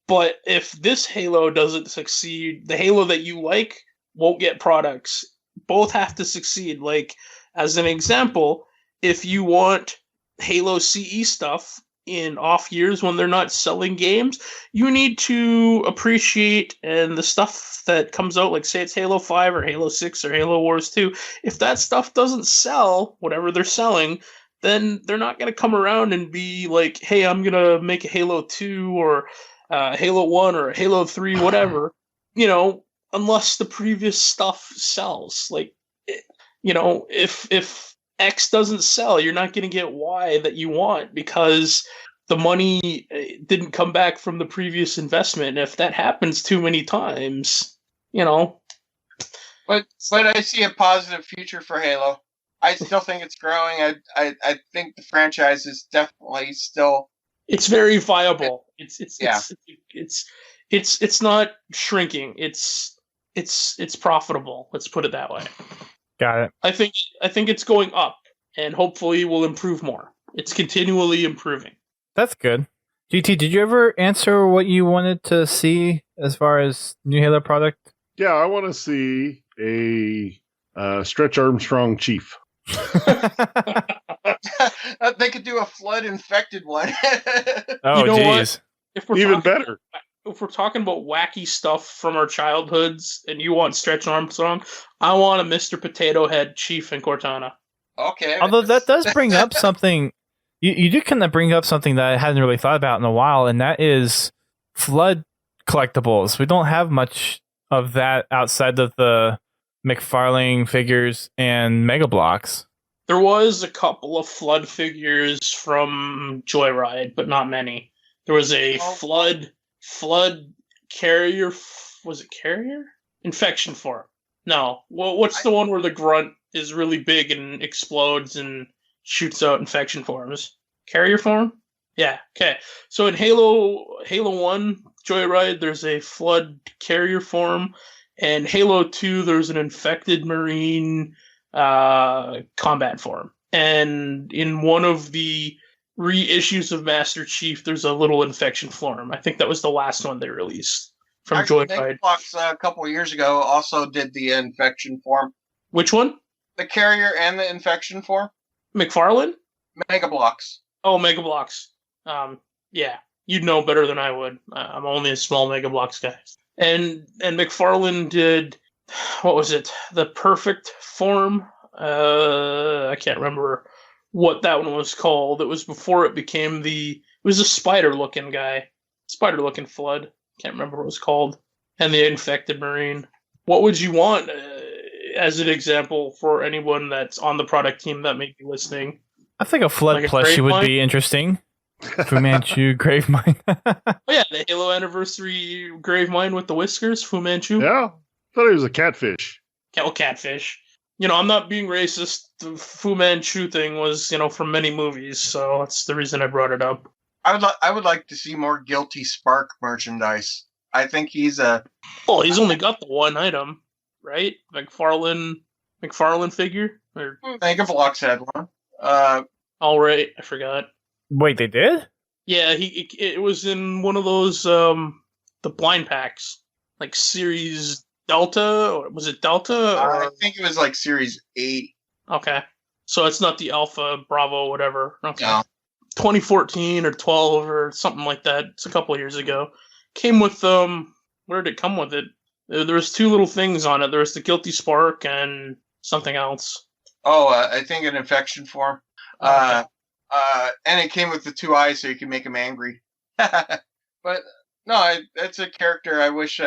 Speaker 3: but if this Halo doesn't succeed, the Halo that you like won't get products. Both have to succeed. Like, as an example, if you want Halo CE stuff in off years when they're not selling games, you need to appreciate and the stuff that comes out, like say it's Halo 5 or Halo 6 or Halo Wars 2, if that stuff doesn't sell, whatever they're selling, then they're not going to come around and be like, hey, I'm going to make a Halo 2 or Halo 1 or Halo 3, whatever, unless the previous stuff sells. Like, if X doesn't sell, you're not going to get Y that you want because the money didn't come back from the previous investment. And if that happens too many times,
Speaker 4: But I see a positive future for Halo. I still think it's growing. I think the franchise is definitely still.
Speaker 3: It's very viable.
Speaker 4: Yeah.
Speaker 3: It's not shrinking. It's profitable. Let's put it that way.
Speaker 1: Got it.
Speaker 3: I think it's going up, and hopefully will improve more. It's continually improving.
Speaker 1: That's good. GT, did you ever answer what you wanted to see as far as new Halo product?
Speaker 2: Yeah, I want to see a Stretch Armstrong Chief.
Speaker 4: They could do a flood infected one.
Speaker 1: Oh,
Speaker 3: what?
Speaker 1: Jeez.
Speaker 2: Even better.
Speaker 3: If we're talking about wacky stuff from our childhoods, and you want Stretch Armstrong, I want a Mr. Potato Head Chief and Cortana.
Speaker 4: Okay.
Speaker 1: Although that does bring up something, you do kind of bring up something that I hadn't really thought about in a while, and that is flood collectibles. We don't have much of that outside of the McFarlane figures and Mega Bloks.
Speaker 3: There was a couple of flood figures from Joyride, but not many. There was a flood carrier. Was it carrier? Infection form. No. Well, what's the one where the grunt is really big and explodes and shoots out infection forms? Carrier form? Yeah. Okay. So in Halo 1 Joyride, there's a flood carrier form, and Halo 2 there's an infected marine combat form. And in one of the reissues of Master Chief, there's a little infection form. I think that was the last one they released from Joyride.
Speaker 4: Xbox a couple of years ago also did the infection form.
Speaker 3: Which one?
Speaker 4: The carrier and the infection form.
Speaker 3: McFarlane?
Speaker 4: Mega Bloks.
Speaker 3: Oh, Mega Bloks. Yeah, you'd know better than I would. I'm only a small Mega Bloks guy. And McFarlane did, what was it? The Perfect Form. I can't remember what that one was called. It was before it became it was a spider-looking guy. Spider-looking flood. Can't remember what it was called. And the infected marine. What would you want as an example for anyone that's on the product team that may be listening?
Speaker 1: I think a flood
Speaker 3: Like a
Speaker 1: plushie would
Speaker 3: Gravemind?
Speaker 1: be interesting. Fu Manchu, Gravemind.
Speaker 3: Oh yeah, the Halo Anniversary Gravemind with the whiskers, Fu Manchu.
Speaker 2: Yeah, thought he was a catfish.
Speaker 3: Catfish. I'm not being racist. The Fu Manchu thing was, from many movies, so that's the reason I brought it up.
Speaker 4: I would like to see more Guilty Spark merchandise. I think he's a.
Speaker 3: Well, he's only got the one item, right? McFarlane figure. Or
Speaker 4: Mega Bloks had one.
Speaker 3: all right, I forgot.
Speaker 1: Wait, they did?
Speaker 3: Yeah, it was in one of those the blind packs, like Series Delta, or was it Delta?
Speaker 4: I think it was like Series 8.
Speaker 3: Okay, so it's not the Alpha, Bravo, whatever. Okay.
Speaker 4: No.
Speaker 3: 2014 or 12 or something like that. It's a couple of years ago. Came with where did it come with it? There was two little things on it. There was the Guilty Spark and something else.
Speaker 4: Oh, I think an infection form.
Speaker 3: Okay.
Speaker 4: And it came with the two eyes, so you can make him angry. But no, it's a character I wish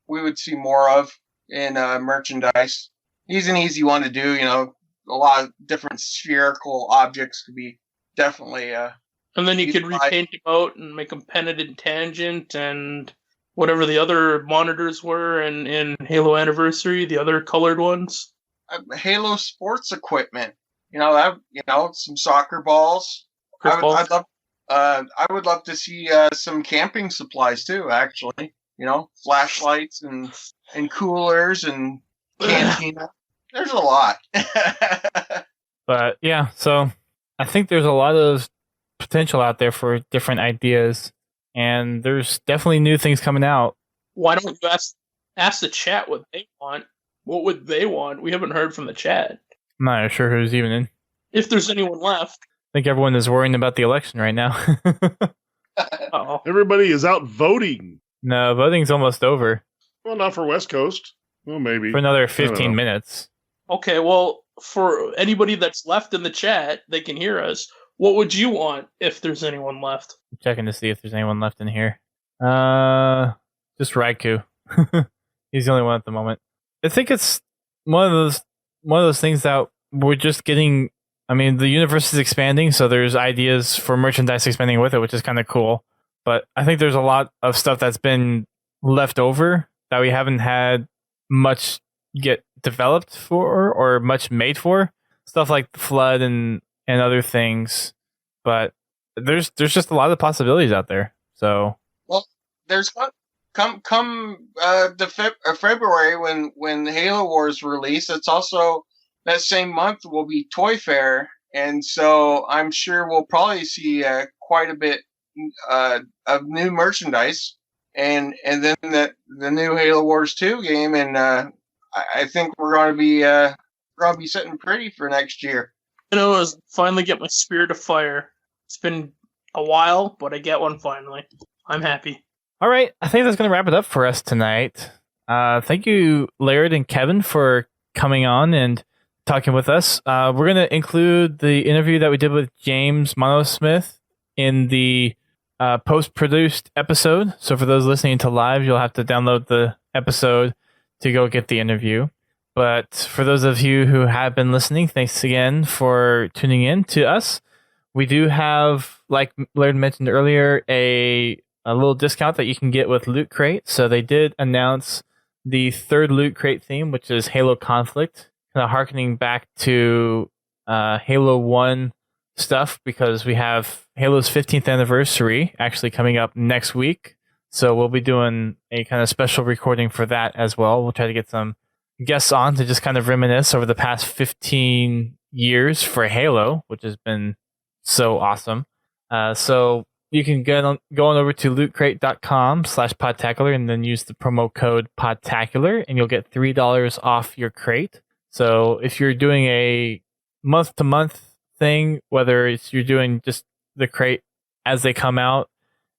Speaker 4: we would see more of in merchandise. He's an easy one to do. A lot of different spherical objects could be definitely.
Speaker 3: And then you could repaint him out and make him penitent tangent and whatever the other monitors were in Halo Anniversary, the other colored ones.
Speaker 4: Halo sports equipment. Some soccer balls. I would love to see some camping supplies too. Actually, flashlights and coolers and cantina. There's a lot.
Speaker 1: But yeah, so I think there's a lot of potential out there for different ideas, and there's definitely new things coming out.
Speaker 3: Why don't you ask the chat what they want? What would they want? We haven't heard from the chat.
Speaker 1: I'm not sure who's even in.
Speaker 3: If there's anyone left.
Speaker 1: I think everyone is worrying about the election right now.
Speaker 3: Uh-oh.
Speaker 2: Everybody is out voting.
Speaker 1: No, voting's almost over.
Speaker 2: Well, not for West Coast. Well, maybe.
Speaker 1: For another
Speaker 2: I don't
Speaker 1: 15
Speaker 2: know.
Speaker 1: minutes.
Speaker 3: Okay, well, for anybody that's left in the chat, they can hear us. What would you want if there's anyone left?
Speaker 1: I'm checking to see if there's anyone left in here. Just Raikou. He's the only one at the moment. I think it's one of those things that we're just getting I mean, the universe is expanding, so there's ideas for merchandise expanding with it, which is kind of cool. But I think there's a lot of stuff that's been left over that we haven't had much get developed for or much made for. Stuff like the Flood and other things. But there's just a lot of possibilities out there. So
Speaker 4: Well, there's February when Halo Wars release. It's also that same month will be Toy Fair, and so I'm sure we'll probably see quite a bit of new merchandise, and then the new Halo Wars 2 game, and I think we're going to be sitting pretty for next year.
Speaker 3: I was finally get my Spirit of Fire. It's been a while, but I get one finally. I'm happy.
Speaker 1: all right, I think that's going to wrap it up for us tonight. Thank you, Laird and Kevin, for coming on and talking with us. We're going to include the interview that we did with James Monosmith in the post-produced episode. So for those listening to live, you'll have to download the episode to go get the interview. But for those of you who have been listening, thanks again for tuning in to us. We do have, like Laird mentioned earlier, a little discount that you can get with Loot Crate. So they did announce the third Loot Crate theme, which is Halo Conflict, kind of harkening back to Halo 1 stuff, because we have Halo's 15th anniversary actually coming up next week. So we'll be doing a kind of special recording for that as well. We'll try to get some guests on to just kind of reminisce over the past 15 years for Halo, which has been so awesome. So you can go on over to lootcrate.com/podtacular and then use the promo code Podtacular, and you'll get $3 off your crate. So if you're doing a month-to-month thing, whether it's you're doing just the crate as they come out,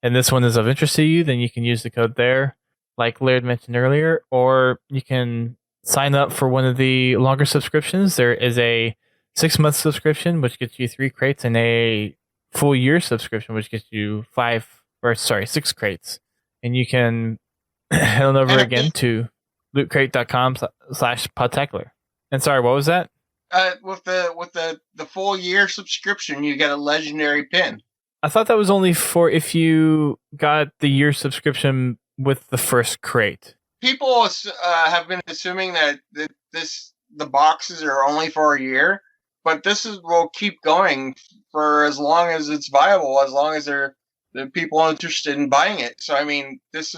Speaker 1: and this one is of interest to you, then you can use the code there, like Laird mentioned earlier, or you can sign up for one of the longer subscriptions. There is a 6-month subscription, which gets you 3 crates, and a full year subscription, which gets you 6 crates. And you can head on over again to lootcrate.com/podtacular. And sorry, what was that?
Speaker 4: With the full year subscription, you get a legendary pin.
Speaker 1: I thought that was only for if you got the year subscription with the first crate.
Speaker 4: People have been assuming that the boxes are only for a year, but will keep going for as long as it's viable, as long as there are people interested in buying it. So I mean, this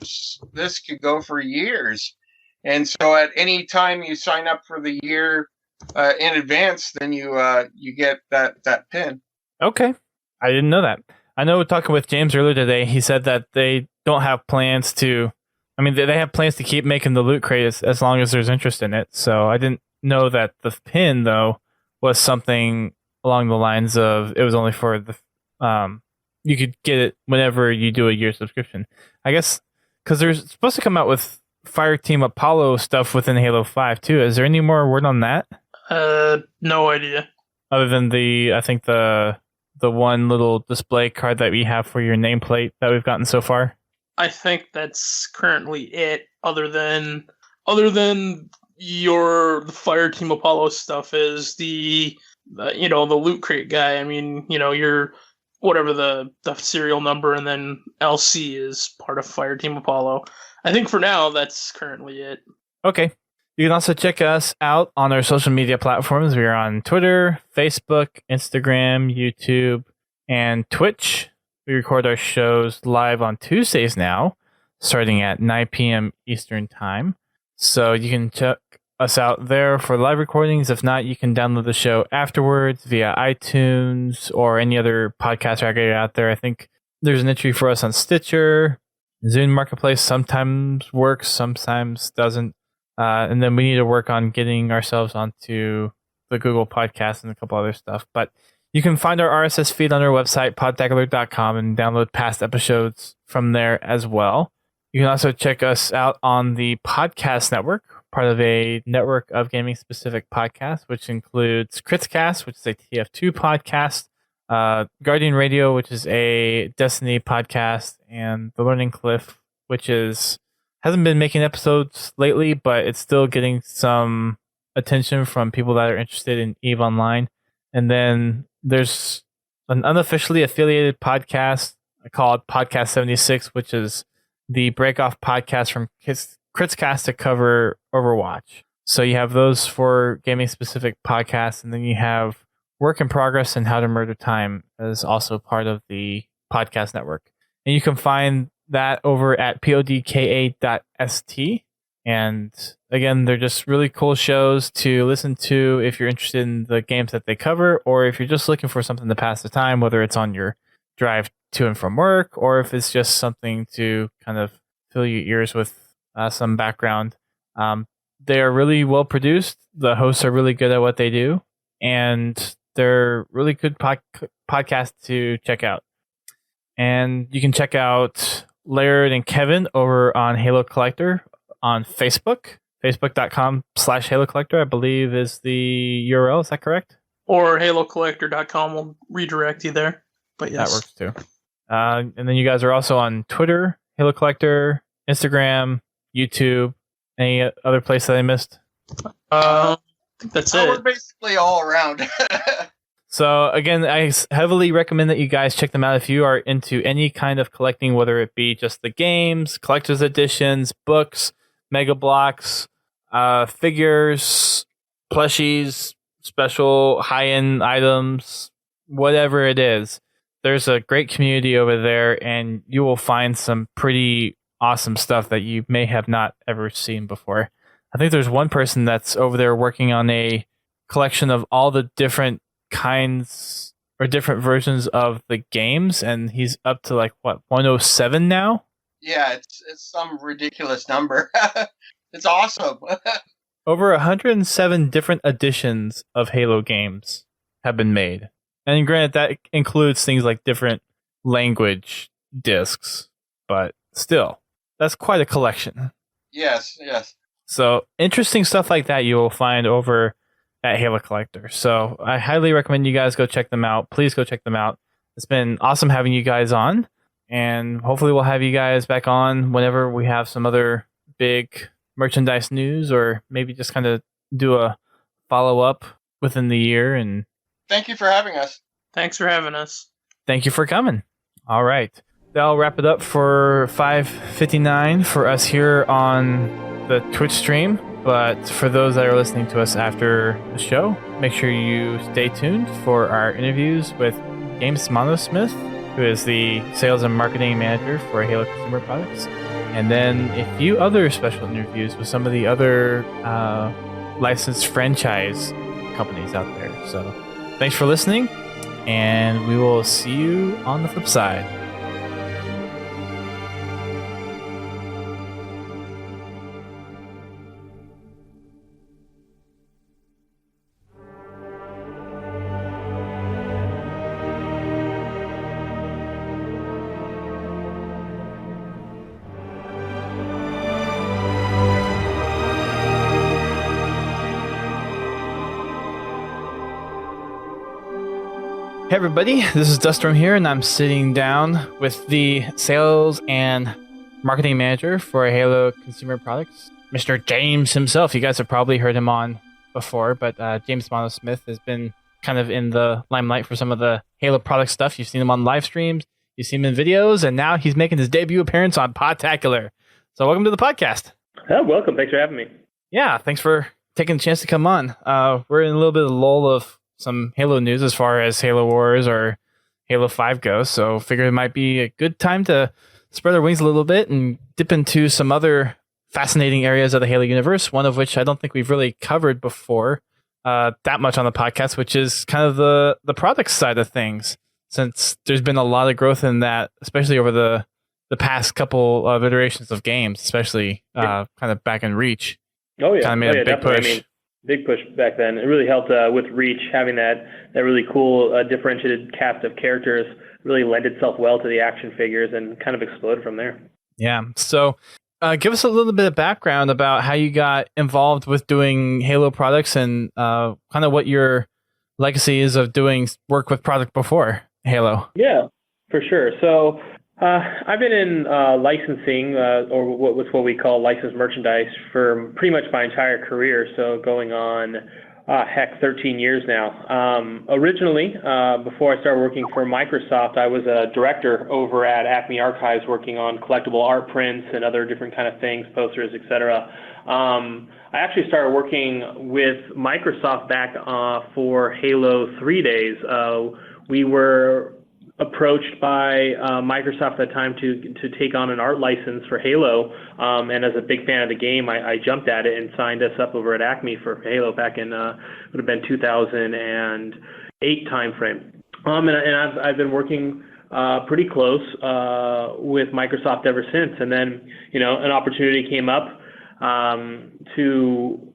Speaker 4: could go for years, and so at any time you sign up for the year in advance, then you get that pin.
Speaker 1: Okay, I didn't know that. I know talking with James earlier today, he said that they don't have plans to. I mean, they have plans to keep making the Loot Crate as long as there's interest in it. So I didn't know that the pin though was something along the lines of it was only for the you could get it whenever you do a year subscription. I guess because they're supposed to come out with Fireteam Apollo stuff within Halo 5 too. Is there any more word on that?
Speaker 3: No idea.
Speaker 1: Other than I think the one little display card that we have for your nameplate that we've gotten so far.
Speaker 3: I think that's currently it. Other than the Fireteam Apollo stuff is the Loot Crate guy. I mean, your whatever the serial number, and then LC is part of Fireteam Apollo. I think for now that's currently it.
Speaker 1: Okay. You can also check us out on our social media platforms. We are on Twitter, Facebook, Instagram, YouTube, and Twitch. We record our shows live on Tuesdays now, starting at 9 p.m. Eastern Time. So you can check us out there for live recordings. If not, you can download the show afterwards via iTunes or any other podcast aggregator out there. I think there's an entry for us on Stitcher. Zune Marketplace sometimes works, sometimes doesn't. And then we need to work on getting ourselves onto the Google Podcast and a couple other stuff. But you can find our RSS feed on our website, podtacular.com, and download past episodes from there as well. You can also check us out on the Podcast Network, part of a network of gaming-specific podcasts, which includes Critscast, which is a TF2 podcast, Guardian Radio, which is a Destiny podcast, and The Learning Cliff, which hasn't been making episodes lately, but it's still getting some attention from people that are interested in EVE Online. And then there's an unofficially affiliated podcast called Podcast 76, which is the breakoff podcast from Critscast to cover Overwatch. So you have those for gaming specific podcasts, and then you have Work in Progress and How to Murder Time as also part of the podcast network. And you can find that over at podka.st. And again, they're just really cool shows to listen to if you're interested in the games that they cover, or if you're just looking for something to pass the time, whether it's on your drive to and from work, or if it's just something to kind of fill your ears with some background. They are really well produced. The hosts are really good at what they do, and they're really good podcasts to check out. And you can check out Laird and Kevin over on Halo Collector on Facebook. Facebook.com/Halo Collector, I believe, is the URL. Is that correct?
Speaker 3: Or halocollector.com will redirect you there. But yes.
Speaker 1: That works too. And then you guys are also on Twitter, Halo Collector, Instagram, YouTube. Any other place that I missed?
Speaker 3: I think that's it.
Speaker 4: We're basically all around.
Speaker 1: So again, I heavily recommend that you guys check them out if you are into any kind of collecting, whether it be just the games, collector's editions, books, mega blocks, figures, plushies, special high-end items, whatever it is. There's a great community over there, and you will find some pretty awesome stuff that you may have not ever seen before. I think there's one person that's over there working on a collection of all the different kinds or different versions of the games, and he's up to 107 now.
Speaker 4: Yeah, it's some ridiculous number. It's awesome.
Speaker 1: Over 107 different editions of Halo games have been made. And granted, that includes things like different language discs, but still, that's quite a collection.
Speaker 4: Yes.
Speaker 1: So interesting stuff like that you will find over at Halo Collector. So I highly recommend you guys go check them out. Please go check them out. It's been awesome having you guys on, and hopefully we'll have you guys back on whenever we have some other big merchandise news, or maybe just kind of do a follow-up within the year. And
Speaker 4: thank you for having us.
Speaker 3: Thanks for having us.
Speaker 1: Thank you for coming. All right. That'll wrap it up for 5:59 for us here on the Twitch stream. But for those that are listening to us after the show, make sure you stay tuned for our interviews with James Monosmith, who is the sales and marketing manager for Halo Consumer Products. And then a few other special interviews with some of the other licensed franchise companies out there. So thanks for listening, and we will see you on the flip side. Hey everybody, this is Duststorm here, and I'm sitting down with the sales and marketing manager for Halo Consumer Products, Mr. James himself. You guys have probably heard him on before, but James Monosmith has been kind of in the limelight for some of the Halo product stuff. You've seen him on live streams, you've seen him in videos, and now he's making his debut appearance on Podtacular. So welcome to the podcast.
Speaker 5: Oh, welcome. Thanks for having me.
Speaker 1: Yeah, thanks for taking the chance to come on. We're in a little bit of a lull of some Halo news as far as Halo Wars or Halo 5 goes, so figured it might be a good time to spread our wings a little bit and dip into some other fascinating areas of the Halo universe, one of which I don't think we've really covered before that much on the podcast, which is kind of the product side of things, since there's been a lot of growth in that, especially over the past couple of iterations of games, especially kind of back in Reach.
Speaker 5: Oh yeah,
Speaker 1: kind of made a big
Speaker 5: definitely.
Speaker 1: push.
Speaker 5: I mean, big push back then. It really helped with Reach, having that really cool differentiated cast of characters really lend itself well to the action figures and kind of exploded from there.
Speaker 1: Yeah. So give us a little bit of background about how you got involved with doing Halo products and kind of what your legacy is of doing work with product before Halo.
Speaker 5: Yeah, for sure. So I've been in licensing, or what we call licensed merchandise, for pretty much my entire career. So going on 13 years now. Originally, before I started working for Microsoft, I was a director over at Acme Archives working on collectible art prints and other different kind of things, posters, etc. I actually started working with Microsoft back for Halo 3 days. We were approached by Microsoft at the time to take on an art license for Halo, and as a big fan of the game, I jumped at it and signed us up over at Acme for Halo back in would have been 2008 timeframe. And I've been working pretty close with Microsoft ever since. And then an opportunity came up to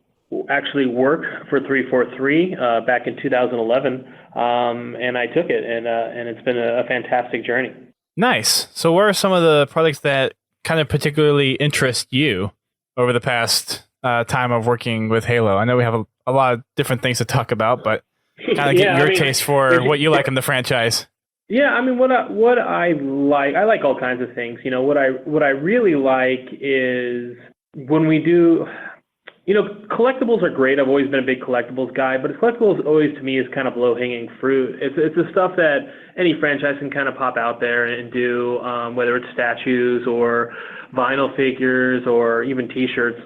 Speaker 5: actually work for 343 back in 2011, and I took it, and it's been a fantastic journey.
Speaker 1: Nice. So what are some of the products that kind of particularly interest you over the past time of working with Halo? I know we have a lot of different things to talk about, but kind of get your taste for what you like in the franchise.
Speaker 5: Yeah, I mean, what I like, I like all kinds of things. What I really like is when we do, collectibles are great. I've always been a big collectibles guy, but collectibles always to me is kind of low-hanging fruit. It's the stuff that any franchise can kind of pop out there and do, whether it's statues or vinyl figures or even T-shirts.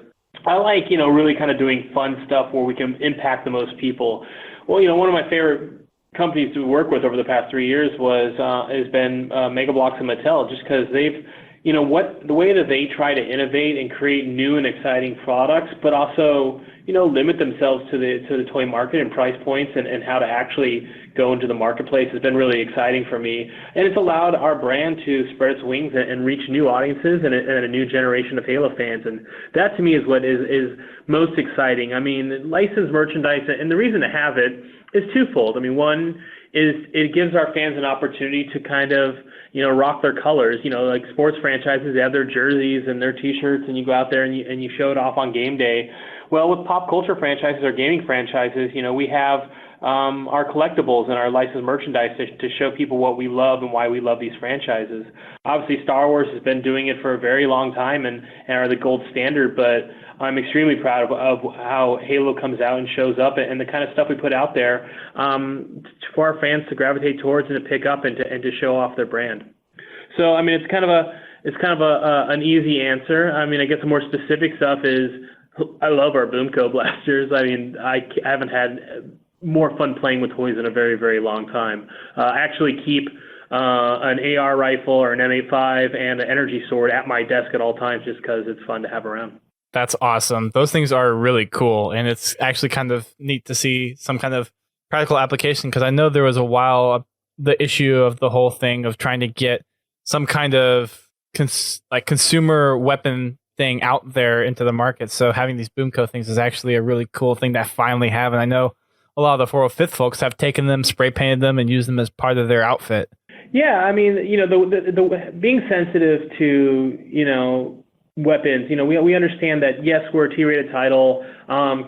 Speaker 5: I like, really kind of doing fun stuff where we can impact the most people. Well, one of my favorite companies to work with over the past 3 years has been Mega Bloks and Mattel, just because they've the way that they try to innovate and create new and exciting products, but also, limit themselves to the toy market and price points and how to actually go into the marketplace has been really exciting for me. And it's allowed our brand to spread its wings and reach new audiences and a new generation of Halo fans. And that to me is what is most exciting. I mean, licensed merchandise, and the reason to have it is twofold. I mean, one is it gives our fans an opportunity to kind of, rock their colors. Like sports franchises, they have their jerseys and their T-shirts, and you go out there and you show it off on game day. Well, with pop culture franchises or gaming franchises, we have our collectibles and our licensed merchandise to show people what we love and why we love these franchises. Obviously, Star Wars has been doing it for a very long time and are the gold standard, but I'm extremely proud of how Halo comes out and shows up and the kind of stuff we put out there for our fans to gravitate towards and to pick up and to show off their brand. So, I mean, it's kind of an easy answer. I mean, I guess the more specific stuff is I love our Boomco blasters. I mean, I haven't had more fun playing with toys in a very, very long time. I actually keep an AR rifle or an M85 and an energy sword at my desk at all times just because it's fun to have around.
Speaker 1: That's awesome. Those things are really cool, and it's actually kind of neat to see some kind of practical application, because I know there was a while the issue of the whole thing of trying to get some kind of consumer weapon thing out there into the market. So having these Boomco things is actually a really cool thing to finally have, and I know a lot of the 405th folks have taken them, spray painted them, and used them as part of their outfit.
Speaker 5: Yeah, I mean, the being sensitive to, weapons, we understand that, yes, we're a T-rated title,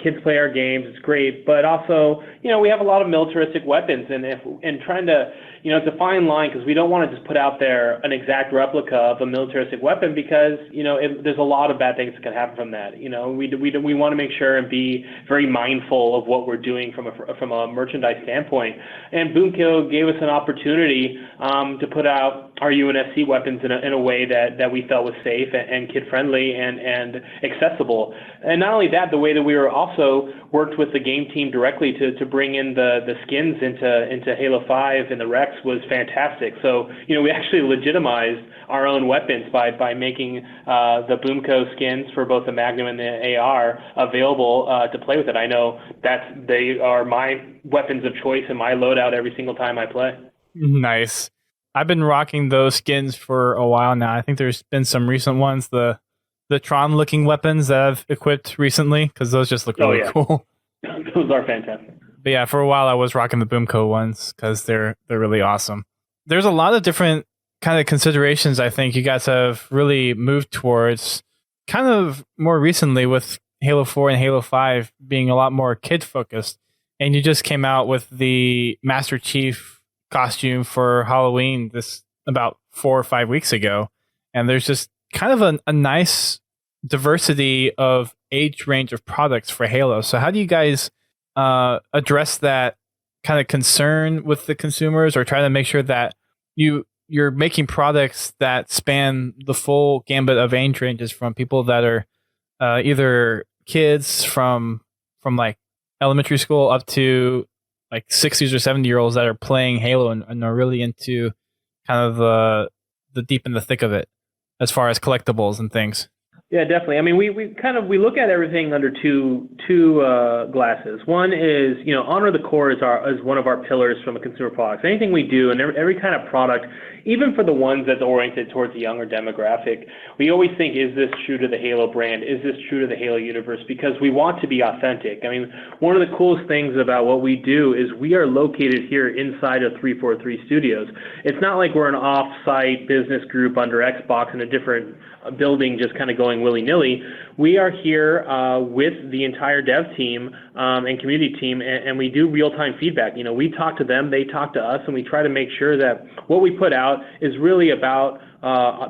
Speaker 5: kids play our games, it's great, but also, we have a lot of militaristic weapons, and trying to, it's a fine line, because we don't want to just put out there an exact replica of a militaristic weapon, because, there's a lot of bad things that can happen from that. We want to make sure and be very mindful of what we're doing from a merchandise standpoint. And Boomco gave us an opportunity to put out our UNSC weapons in a way that we felt was safe and kid-friendly and accessible. And not only that, the way that we were also worked with the game team directly to bring in the skins into Halo 5 and the Rex was fantastic. So, we actually legitimized our own weapons by making the Boomco skins for both the Magnum and the AR available to play with it. I know that they are my weapons of choice and my loadout every single time I play.
Speaker 1: Nice. I've been rocking those skins for a while now. I think there's been some recent ones, the Tron-looking weapons that I've equipped recently, because those just look really cool.
Speaker 5: Those are fantastic.
Speaker 1: But yeah, for a while I was rocking the Boomco ones because they're really awesome. There's a lot of different kind of considerations I think you guys have really moved towards kind of more recently with Halo 4 and Halo 5 being a lot more kid-focused. And you just came out with the Master Chief costume for Halloween about 4 or 5 weeks ago. And there's just kind of a nice diversity of age range of products for Halo. So how do you guys address that kind of concern with the consumers, or try to make sure that you're making products that span the full gambit of age ranges, from people that are either kids from like elementary school up to like 60s or 70-year-olds that are playing Halo and are really into kind of the deep in the thick of it as far as collectibles and things.
Speaker 5: Yeah, definitely. I mean, we look at everything under two glasses. One is, honor the core is one of our pillars from a consumer products. Anything we do, and every kind of product, even for the ones that's oriented towards a younger demographic, we always think, is this true to the Halo brand? Is this true to the Halo universe? Because we want to be authentic. I mean, one of the coolest things about what we do is we are located here inside of 343 Studios. It's not like we're an off-site business group under Xbox in a different building just kind of going willy-nilly. We are here with the entire dev team and community team, and we do real-time feedback. We talk to them, they talk to us, and we try to make sure that what we put out is really about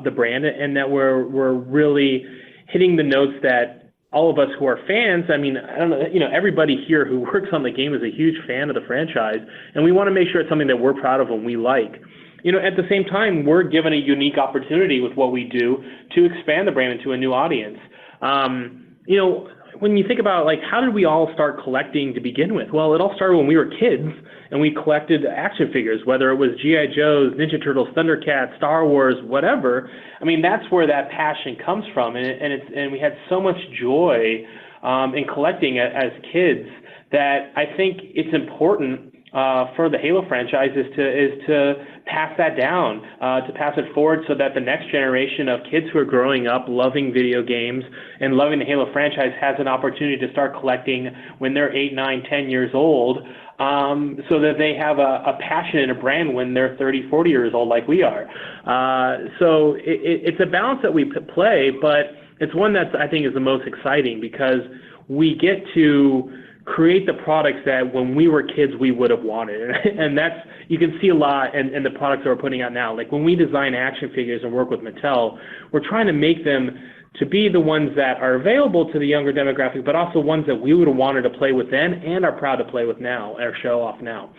Speaker 5: the brand, and that we're really hitting the notes that all of us who are fans, I mean, I don't know, everybody here who works on the game is a huge fan of the franchise, and we want to make sure it's something that we're proud of and we like. At the same time, we're given a unique opportunity with what we do to expand the brand into a new audience. When you think about, like, how did we all start collecting to begin with? Well, it all started when we were kids and we collected action figures, whether it was G.I. Joe's, Ninja Turtles, Thundercats, Star Wars, whatever. I mean, that's where that passion comes from. And we had so much joy in collecting as kids that I think it's important for the Halo franchise is to pass that down, to pass it forward so that the next generation of kids who are growing up loving video games and loving the Halo franchise has an opportunity to start collecting when they're 8, 9, 10 years old, so that they have a passion and a brand when they're 30, 40 years old like we are. So it's a balance that we play, but it's one that I think is the most exciting because we get to create the products that when we were kids we would have wanted. And that's, you can see a lot in the products that we're putting out now. Like when we design action figures and work with Mattel, we're trying to make them to be the ones that are available to the younger demographic, but also ones that we would have wanted to play with then and are proud to play with now or show off now.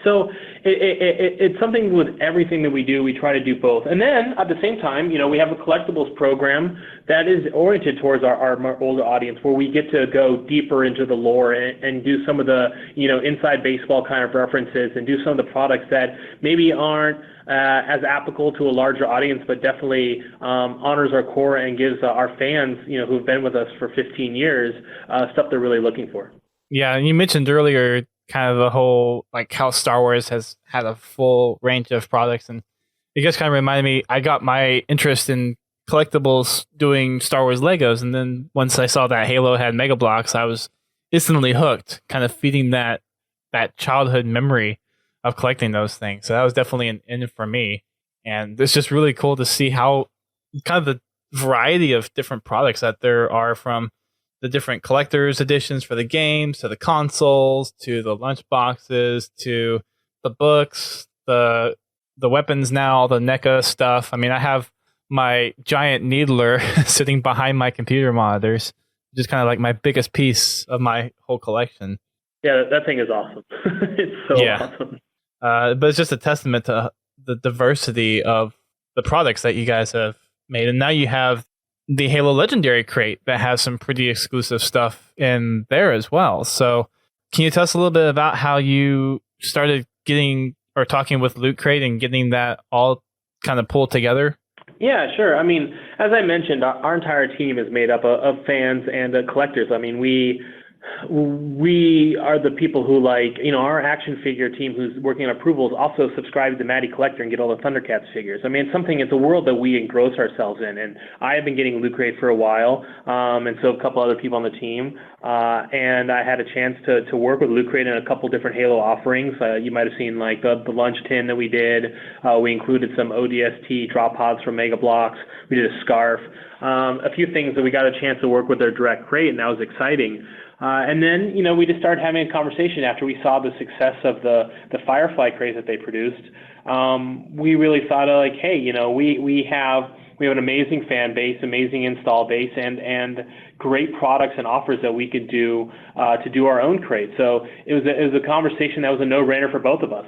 Speaker 5: So it's something with everything that we do, we try to do both. And then at the same time, we have a collectibles program that is oriented towards our older audience, where we get to go deeper into the lore and do some of the, inside baseball kind of references and do some of the products that maybe aren't as applicable to a larger audience, but definitely honors our core and gives our fans, who've been with us for 15 years, stuff they're really looking for.
Speaker 1: Yeah, and you mentioned earlier kind of the whole, like, how Star Wars has had a full range of products, and it just kind of reminded me, I got my interest in collectibles doing Star Wars Legos, and then once I saw that Halo had Mega Bloks, I was instantly hooked, kind of feeding that childhood memory of collecting those things. So that was definitely an in for me, and it's just really cool to see how kind of the variety of different products that there are, from the different collector's editions for the games, to the consoles, to the lunch boxes, to the books, the weapons now, the NECA stuff. I mean, I have my giant needler sitting behind my computer monitors, just kind of like my biggest piece of my whole collection.
Speaker 5: Yeah, that thing is awesome. It's so awesome.
Speaker 1: But it's just a testament to the diversity of the products that you guys have made. And now you have the Halo Legendary crate that has some pretty exclusive stuff in there as well. So can you tell us a little bit about how you started getting or talking with Loot Crate and getting that all kind of pulled together?
Speaker 5: Yeah, sure. I mean, as I mentioned, our entire team is made up of fans and collectors. I mean, we are the people who, like, our action figure team who's working on approvals also subscribe to Matty Collector and get all the Thundercats figures. I mean, it's a world that we engross ourselves in, and I have been getting Loot Crate for a while, and so a couple other people on the team, and I had a chance to work with Loot Crate in a couple different Halo offerings. You might have seen, like, the lunch tin that we did. We included some ODST drop pods from Mega Bloks. We did a scarf, a few things that we got a chance to work with their direct crate, and that was exciting. And then, we just started having a conversation after we saw the success of the Firefly crate that they produced. We really thought of, like, hey, we have an amazing fan base, amazing install base, and great products and offers that we could do to do our own crate. So it was a conversation that was a no-brainer for both of us.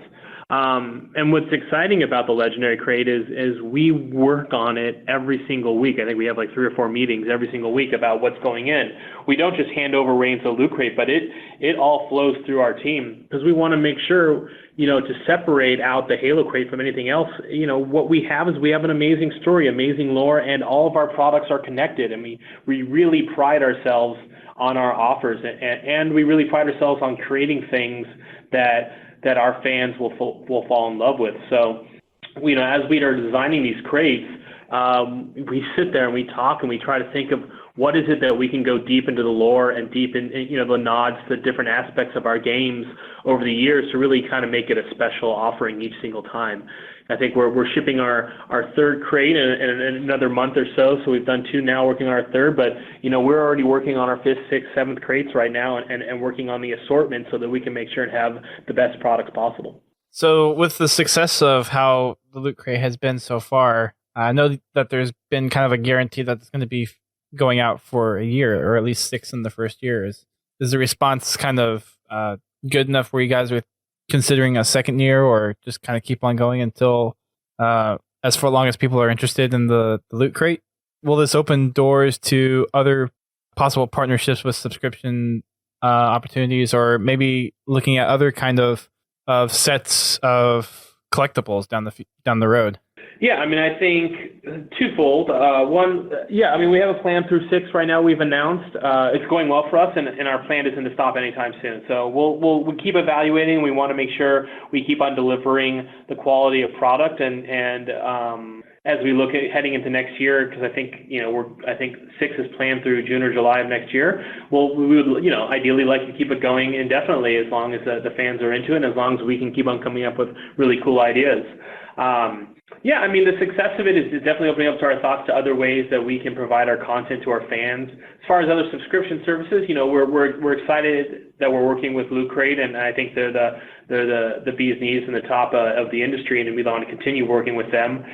Speaker 5: And what's exciting about the Legendary Crate is we work on it every single week. I think we have like 3 or 4 meetings every single week about what's going in. We don't just hand over reins to Loot Crate, but it all flows through our team because we want to make sure, to separate out the Halo Crate from anything else. What we have is we have an amazing story, amazing lore, and all of our products are connected. And we really pride ourselves on our offers, and we really pride ourselves on creating things that our fans will fall in love with. So, as we are designing these crates, we sit there and we talk and we try to think of what is it that we can go deep into the lore and deep in the nods to different aspects of our games over the years to really kind of make it a special offering each single time. I think we're shipping our 3rd crate in another month or so. So we've done 2 now, working on our 3rd. But we're already working on our 5th, 6th, 7th crates right now, and working on the assortment so that we can make sure and have the best products possible.
Speaker 1: So with the success of how the Loot Crate has been so far, I know that there's been kind of a guarantee that it's going to be going out for a year, or at least 6 in the first year. Is the response kind of good enough where you guys are considering a 2nd year, or just kind of keep on going until as for long as people are interested in the Loot Crate? Will this open doors to other possible partnerships with subscription opportunities, or maybe looking at other kind of sets of collectibles down the road?
Speaker 5: Yeah, I think twofold. One, we have a plan through 6 right now. We've announced it's going well for us, and our plan isn't to stop anytime soon. So we'll keep evaluating. We want to make sure we keep on delivering the quality of product, and as we look at heading into next year, because I think 6 is planned through June or July of next year. Well, we would ideally like to keep it going indefinitely, as long as the fans are into it, and as long as we can keep on coming up with really cool ideas. The success of it is definitely opening up to our thoughts to other ways that we can provide our content to our fans. As far as other subscription services, we're excited that we're working with Loot Crate, and I think they're the bee's knees and the top of the industry, and we want to continue working with them.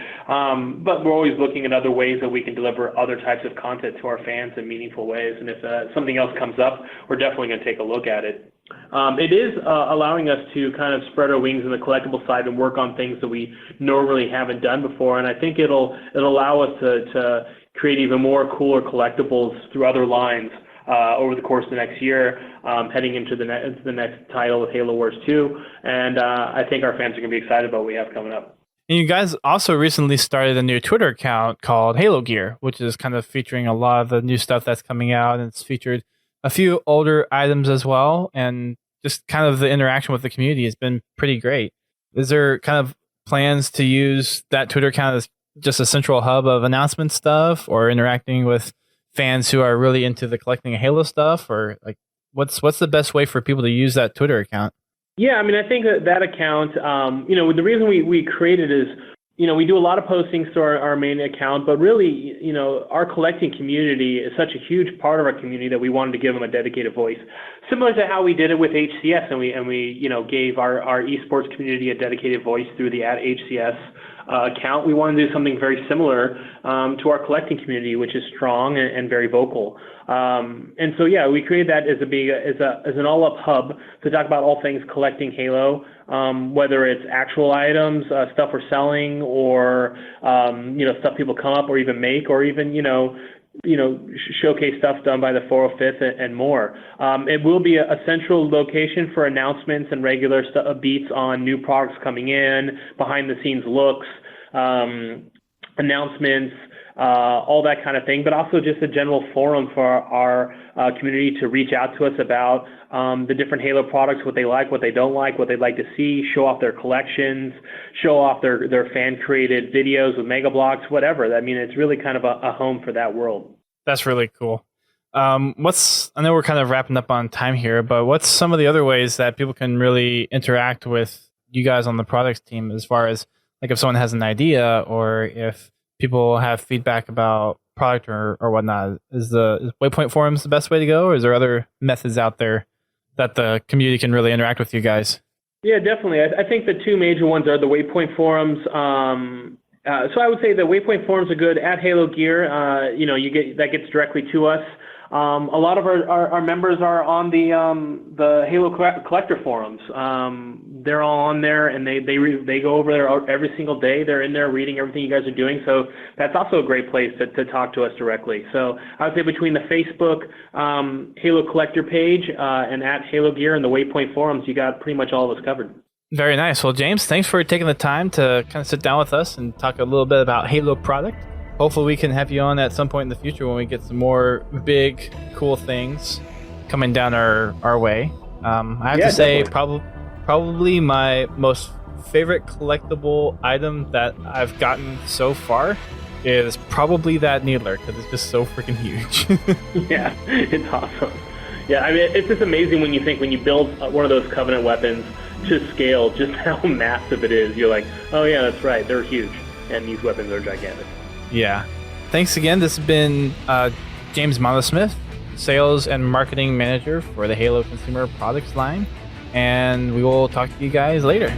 Speaker 5: But we're always looking at other ways that we can deliver other types of content to our fans in meaningful ways. And if something else comes up, we're definitely going to take a look at it. It is allowing us to kind of spread our wings in the collectible side and work on things that we normally haven't done before. And I think it'll allow us to create even more cooler collectibles through other lines over the course of the next year, heading into the next title of Halo Wars 2. And I think our fans are going to be excited about what we have coming up.
Speaker 1: And you guys also recently started a new Twitter account called Halo Gear, which is kind of featuring a lot of the new stuff that's coming out, and it's featured a few older items as well, and just kind of the interaction with the community has been pretty great. Is there kind of plans to use that Twitter account as just a central hub of announcement stuff, or interacting with fans who are really into the collecting of Halo stuff, or like what's the best way for people to use that Twitter account?
Speaker 5: Yeah, I think that account, the reason we created is, we do a lot of postings to our main account, but really, our collecting community is such a huge part of our community that we wanted to give them a dedicated voice. Similar to how we did it with HCS, and we gave our esports community a dedicated voice through the @HCS account. We want to do something very similar to our collecting community, which is strong and very vocal. And so, we created that as an all-up hub to talk about all things collecting Halo, whether it's actual items, stuff we're selling, or stuff people come up or even make, or even showcase stuff done by the 405th and more. It will be a central location for announcements and regular beats on new products coming in, behind the scenes looks, announcements, all that kind of thing, but also just a general forum for our community to reach out to us about the different Halo products, what they like, what they don't like, what they'd like to see, show off their collections, show off their fan-created videos with Mega Blocks, whatever. It's really kind of a home for that world.
Speaker 1: That's really cool. I know we're kind of wrapping up on time here, but what's some of the other ways that people can really interact with you guys on the products team, as far as like if someone has an idea, or if people have feedback about product or whatnot? Is Waypoint Forums the best way to go, or is there other methods out there that the community can really interact with you guys?
Speaker 5: Yeah, definitely. I think the two major ones are the Waypoint Forums. So I would say the Waypoint Forums are good. At Halo Gear, that gets directly to us. A lot of our members are on the Halo Collector forums. They're all on there, and they go over there every single day. They're in there reading everything you guys are doing. So that's also a great place to talk to us directly. So I would say between the Facebook Halo Collector page and at Halo Gear and the Waypoint forums, you got pretty much all of us covered.
Speaker 1: Very nice. Well, James, thanks for taking the time to kind of sit down with us and talk a little bit about Halo product. Hopefully we can have you on at some point in the future when we get some more big, cool things coming down our way. I have to say, probably my most favorite collectible item that I've gotten so far is probably that Needler, because it's just so freaking huge.
Speaker 5: Yeah, it's awesome. Yeah, I mean, it's just amazing when you build one of those Covenant weapons to scale, just how massive it is. You're like, oh yeah, that's right, they're huge, and these weapons are gigantic.
Speaker 1: Yeah. Thanks again. This has been James Monosmith, Sales and Marketing Manager for the Halo Consumer Products line. And we will talk to you guys later.